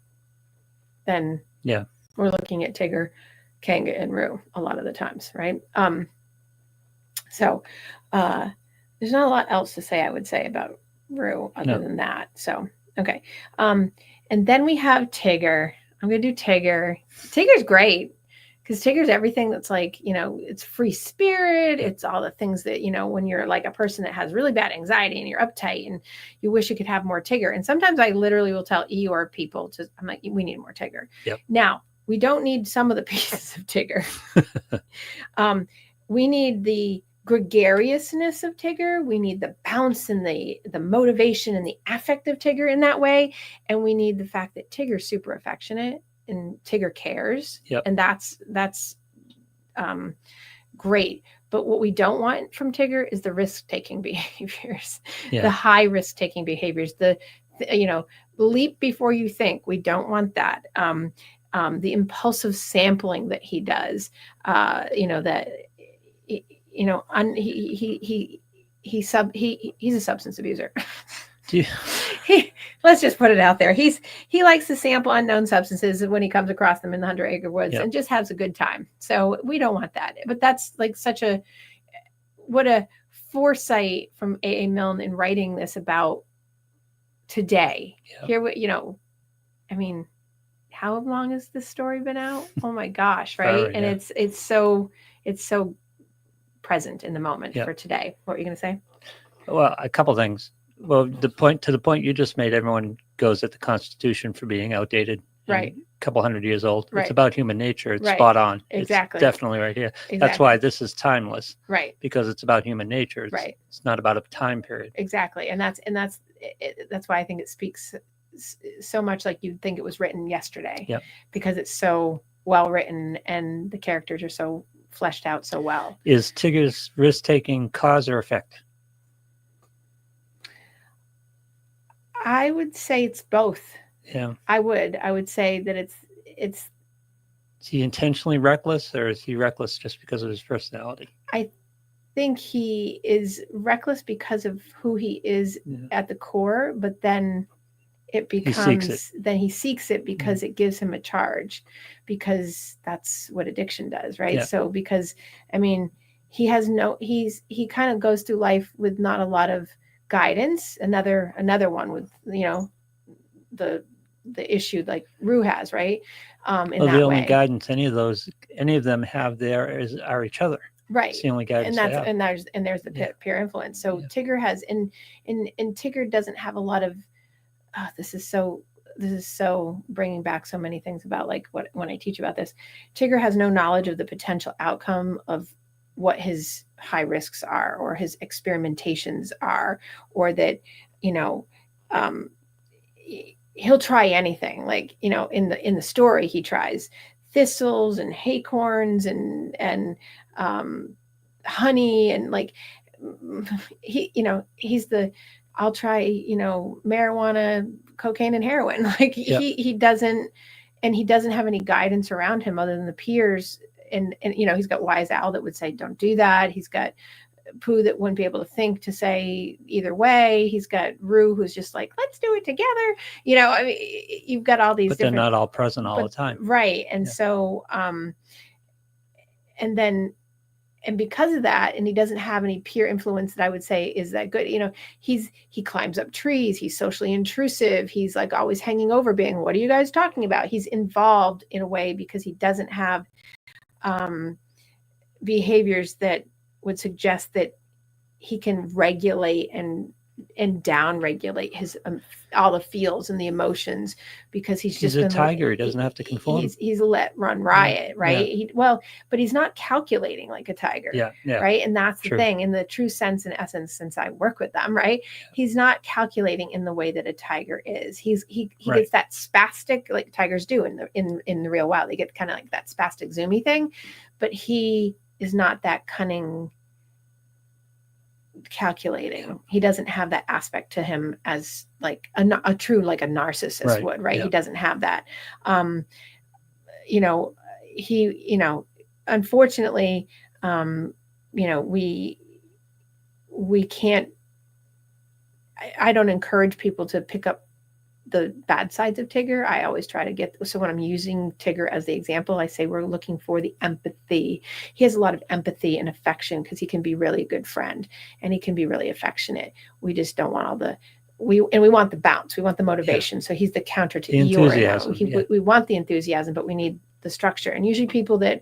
then we're looking at Tigger, Kanga, and Rue a lot of the times, right? So there's not a lot else to say, I would say, about Rue other than that. So okay, and then we have Tigger. I'm gonna do Tigger. Tigger's great, because Tigger's everything that's like, it's free spirit. It's all the things that, when you're like a person that has really bad anxiety and you're uptight and you wish you could have more Tigger. And sometimes I literally will tell Eeyore people I'm like, we need more Tigger. Yep. Now, we don't need some of the pieces of Tigger. We need the gregariousness of Tigger. We need the bounce and the motivation and the affect of Tigger in that way. And we need the fact that Tigger's super affectionate and Tigger cares. Yep. And that's great. But what we don't want from Tigger is the risk-taking behaviors, the high risk-taking behaviors, the leap before you think. We don't want that. The impulsive sampling that he does, he's a substance abuser. Let's just put it out there. He likes to sample unknown substances when he comes across them in the 100-acre woods and just has a good time. So we don't want that. But that's like what a foresight from A.A. Milne in writing this about today. Here, I mean, how long has this story been out? Oh my gosh, right? And it's so present in the moment for today. What were you going to say? Well, a couple things. Well, to the point you just made, everyone goes at the Constitution for being outdated, right? A couple hundred years old. Right. It's about human nature. It's spot on. Exactly. It's definitely right here. Exactly. That's why this is timeless. Right. Because it's about human nature. It's not about a time period. Exactly. And that's why I think it speaks so much like you'd think it was written yesterday. Yep. Because it's so well written and the characters are so fleshed out so well. Is Tigger's risk-taking cause or effect? I would say it's both. Yeah. I would say that it's. Is he intentionally reckless, or is he reckless just because of his personality? I think he is reckless because of who he is at the core, but then it becomes he seeks it because it gives him a charge, because that's what addiction does, right? So because he kind of goes through life with not a lot of guidance. Another one with the issue like Rue has, right? The only guidance any of them have there are each other. Right. It's the only guidance and there's the peer influence. So Tigger has and Tigger doesn't have a lot of this is so bringing back so many things about like when I teach about this. Tigger has no knowledge of the potential outcome of what his high risks are or his experimentations are, or that he'll try anything. Like in the story he tries thistles and acorns and honey, and like he's the I'll try marijuana, cocaine, and heroin. Like he doesn't have any guidance around him other than the peers. And he's got Wise Owl that would say, don't do that. He's got Pooh that wouldn't be able to think to say either way. He's got Rue who's just like, let's do it together. You've got all these, but they're not all present all the time. Right. And so, and because of that, and he doesn't have any peer influence that I would say is that good. He climbs up trees. He's socially intrusive. He's like always hanging over being, what are you guys talking about? He's involved in a way because he doesn't have behaviors that would suggest that he can regulate and down regulate his all the feels and the emotions, because he's a tiger. He doesn't have to conform. He's let run riot, right? Yeah. But he's not calculating like a tiger, right? And that's the thing, in the true sense and essence, since I work with them, right? He's not calculating in the way that a tiger is. He gets that spastic, like tigers do in the real wild. They get kind of like that spastic zoomy thing, but he is not that cunning, calculating. He doesn't have that aspect to him as like a true, like a narcissist would, right? He doesn't have that. Unfortunately, we can't, I don't encourage people to pick up the bad sides of Tigger. I always try to so when I'm using Tigger as the example, I say we're looking for the empathy. He has a lot of empathy and affection because he can be really a good friend and he can be really affectionate. We just don't want we want the bounce. We want the motivation. So he's the counter to the enthusiasm. We want the enthusiasm, but we need the structure. And usually people that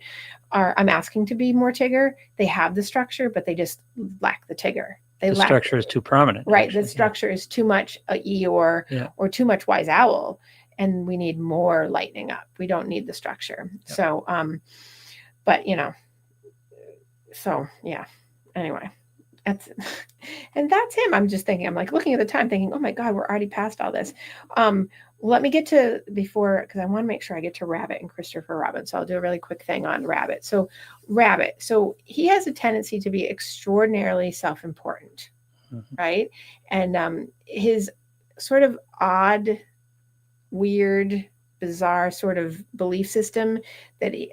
I'm asking to be more Tigger, they have the structure, but they just lack the Tigger. The structure is too prominent. Right. Actually. The structure is too much E or too much Wise Owl. And we need more lightening up. We don't need the structure. Yeah. So, but so yeah. anyway, that's and that's him. I'm just thinking, I'm like looking at the time thinking, oh my God, we're already past all this. Let me get to before, because I want to make sure I get to Rabbit and Christopher Robin. So I'll do a really quick thing on Rabbit. So Rabbit, so he has a tendency to be extraordinarily self-important, right? And his sort of odd, weird, bizarre sort of belief system that he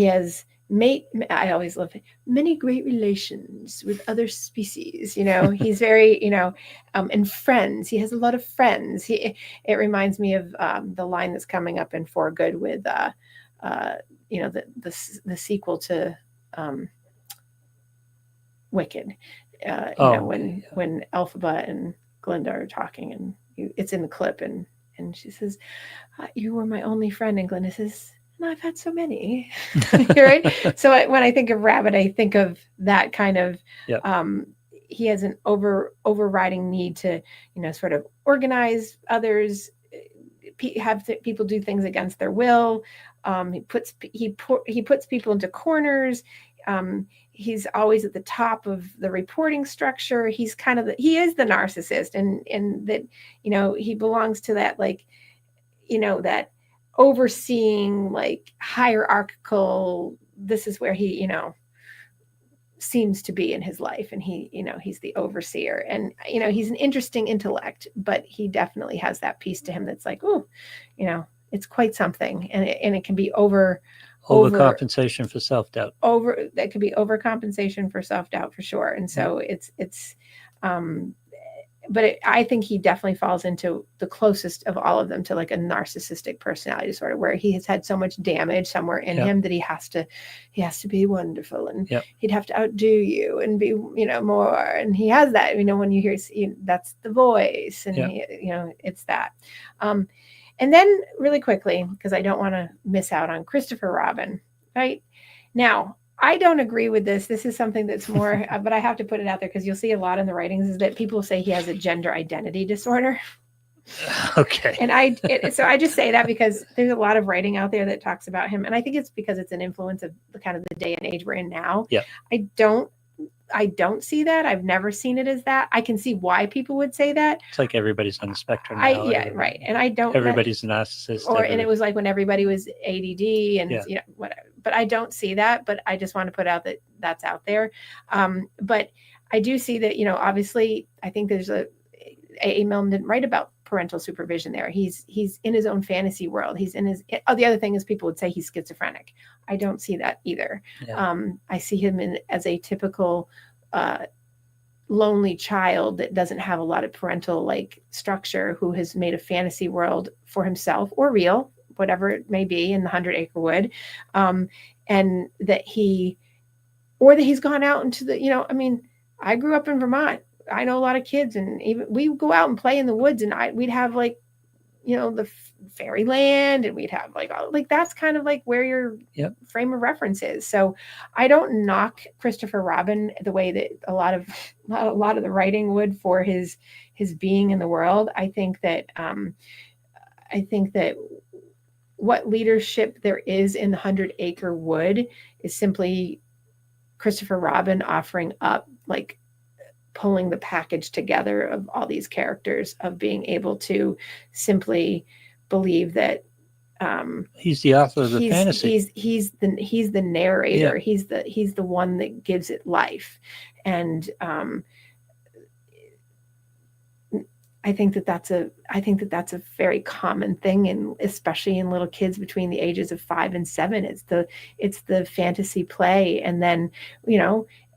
has made, I always love it, many great relations with other species. He's very, and friends. He has a lot of friends. It reminds me of the line that's coming up in For Good with, the sequel to Wicked. When Elphaba and Glinda are talking, and it's in the clip, and she says, "You were my only friend," and Glinda says, "No, I've had so many." Right? So when I think of Rabbit, I think of that kind of. Yep. He has an overriding need to, sort of organize others, have people do things against their will. He puts people into corners. He's always at the top of the reporting structure. He's kind of he is the narcissist, and that, he belongs to that, like, that overseeing, like, hierarchical, this is where he, seems to be in his life. And he, he's the overseer, and, he's an interesting intellect, but he definitely has that piece to him that's like, oh, it's quite something. And it can be overcompensation for self-doubt. That could be overcompensation for self-doubt, for sure. And so but I think he definitely falls into the closest of all of them to, like, a narcissistic personality disorder, where he has had so much damage somewhere in him that he has to be wonderful, and he'd have to outdo you and be, more. And he has that, when you hear, that's the voice, and it's that. And then really quickly, because I don't want to miss out on Christopher Robin, right? Now, I don't agree with this. This is something that's more, but I have to put it out there because you'll see a lot in the writings, is that people say he has a gender identity disorder. Okay. And so I just say that because there's a lot of writing out there that talks about him. And I think it's because it's an influence of the kind of the day and age we're in now. Yeah. I don't see that. I've never seen it as that. I can see why people would say that. It's like everybody's on the spectrum now. Right. And I don't. Everybody's a narcissist. And it was like when everybody was ADD and whatever. But I don't see that. But I just want to put out that that's out there. But I do see that, obviously, I think there's A. Milne didn't write about parental supervision there. He's in his own fantasy world. He's in his. Oh, the other thing is people would say he's schizophrenic. I don't see that either. Yeah. I see him as a typical lonely child that doesn't have a lot of parental, like, structure, who has made a fantasy world for himself, or real, whatever it may be, in the 100-acre wood, and that he's gone out into the. I grew up in Vermont. I know a lot of kids, and even we would go out and play in the woods, and we'd have, like, the fairyland, and we'd have that's kind of like where your frame of reference is. So I don't knock Christopher Robin the way that a lot of the writing would for his being in the world. I think that what leadership there is in the 100-acre wood is simply Christopher Robin offering up, like, pulling the package together of all these characters, of being able to simply believe that he's the author of the fantasy. He's the narrator. Yeah. He's the one that gives it life. And I think that that's a very common thing, and especially in little kids between the ages of 5 and 7. It's the fantasy play, and then,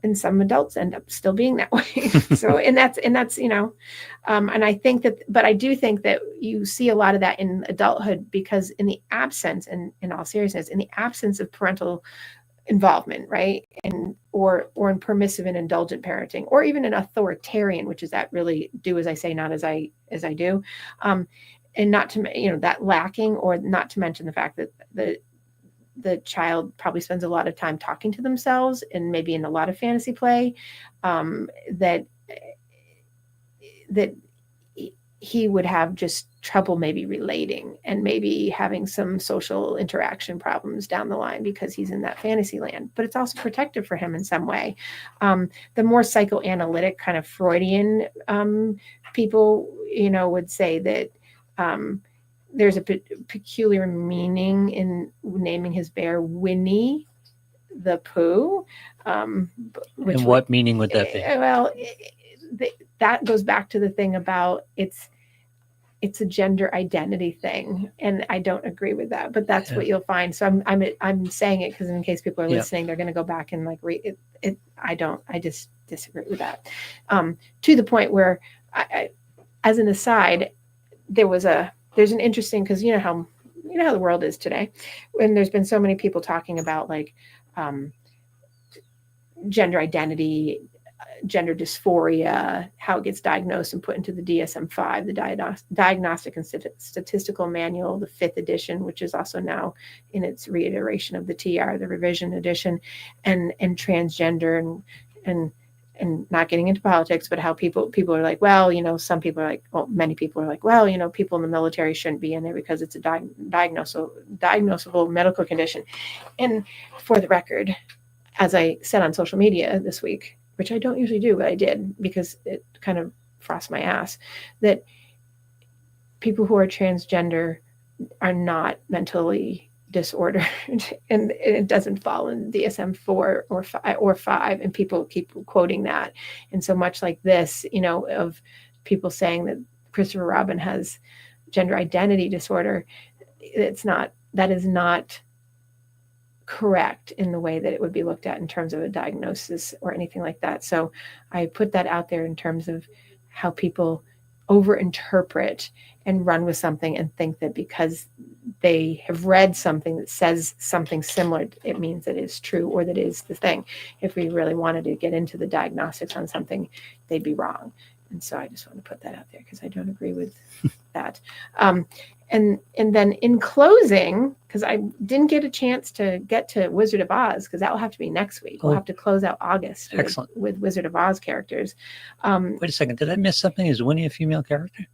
and some adults end up still being that way. So, and that's, and I think that, but I do think that you see a lot of that in adulthood, because in the absence, and in all seriousness, in the absence of parental involvement, right, and or in permissive and indulgent parenting, or even an authoritarian, which is that really do as I say, not as I do, and not to that lacking, or not to mention the fact that the child probably spends a lot of time talking to themselves, and maybe in a lot of fantasy play, that he would have just trouble maybe relating and maybe having some social interaction problems down the line because he's in that fantasy land, but it's also protective for him in some way. The more psychoanalytic kind of Freudian people, would say that there's a peculiar meaning in naming his bear Winnie the Pooh. And what meaning would that be? Well, that goes back to the thing about it's a gender identity thing, and I don't agree with that. But that's what you'll find. So I'm saying it because in case people are listening, they're going to go back and like read it. I just disagree with that. To the point where, as an aside, there's an interesting, because you know how the world is today, when there's been so many people talking about like gender identity, gender dysphoria, how it gets diagnosed and put into the DSM-5, the Diagnostic and Statistical Manual, the 5th edition, which is also now in its reiteration of the TR, the revision edition, and transgender and not getting into politics, but how people are like, well, some people are like, well, many people are like, well, people in the military shouldn't be in there because it's a diagnosable medical condition. And for the record, as I said on social media this week, which I don't usually do, but I did because it kind of frosts my ass, that people who are transgender are not mentally disordered, and it doesn't fall in DSM-4 or 5, and people keep quoting that. And so much like this, of people saying that Christopher Robin has gender identity disorder, that is not correct in the way that it would be looked at in terms of a diagnosis or anything like that. So I put that out there in terms of how people overinterpret and run with something and think that because they have read something that says something similar, it means that it's true or that it is the thing. If we really wanted to get into the diagnostics on something, they'd be wrong. And so I just want to put that out there because I don't agree with that. And then in closing, because I didn't get a chance to get to Wizard of Oz, because that will have to be next week. We'll have to close out August with Wizard of Oz characters. Wait a second. Did I miss something? Is Winnie a female character?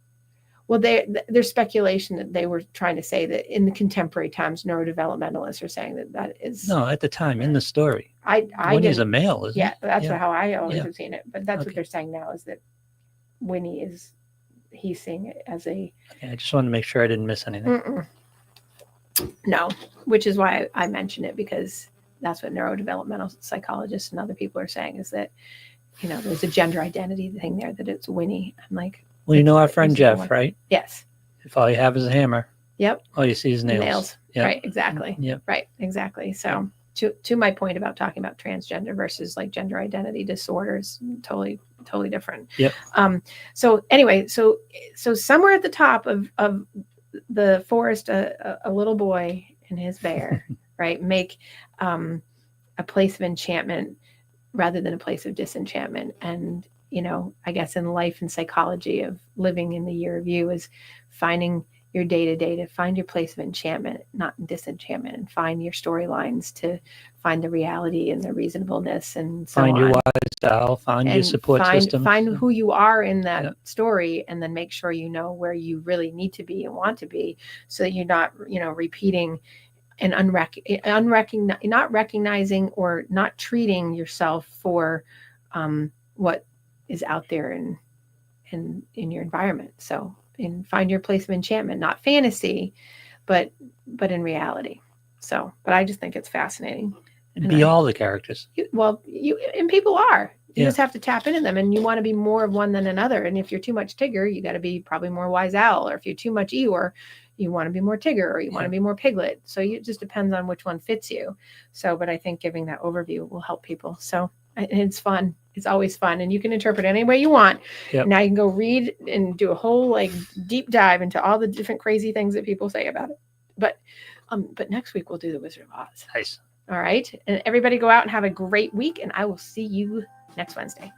Well, there's speculation that they were trying to say that in the contemporary times, neurodevelopmentalists are saying that is... No, at the time, in the story. Winnie's a male, isn't it? Yeah, that's how I always have seen it. But that's what they're saying now, is that Winnie is... He's seeing it as a... Okay, I just wanted to make sure I didn't miss anything. No, which is why I mention it, because that's what neurodevelopmental psychologists and other people are saying, is that, there's a gender identity thing there, that it's Winnie. I'm like... Well, our friend Jeff, right? Yes. If all you have is a hammer. Yep. All you see is nails. Yep. Right, exactly. Yep. Right, exactly. So to my point about talking about transgender versus like gender identity disorders, totally different. Yep. So anyway, so somewhere at the top of the forest, a little boy and his bear, right, make a place of enchantment rather than a place of disenchantment. And I guess in life and psychology of living in the year of you is finding your day-to-day to find your place of enchantment, not disenchantment, and find your storylines to find the reality and the reasonableness, and so find your wise style, find your support system, find who you are in that story, and then make sure you know where you really need to be and want to be, so that you're not repeating and not recognizing or not treating yourself for what is out there in your environment. So, and find your place of enchantment, not fantasy, but in reality. So, but I just think it's fascinating. And be all the characters. And people are. You just have to tap into them, and you want to be more of one than another. And if you're too much Tigger, you got to be probably more Wise Owl. Or if you're too much Eeyore, you want to be more Tigger, or you want to be more Piglet. So it just depends on which one fits you. So, but I think giving that overview will help people. So it's fun. It's always fun, and you can interpret it any way you want. Yep. Now you can go read and do a whole deep dive into all the different crazy things that people say about it. But next week we'll do the Wizard of Oz. Nice. All right, and everybody go out and have a great week, and I will see you next Wednesday.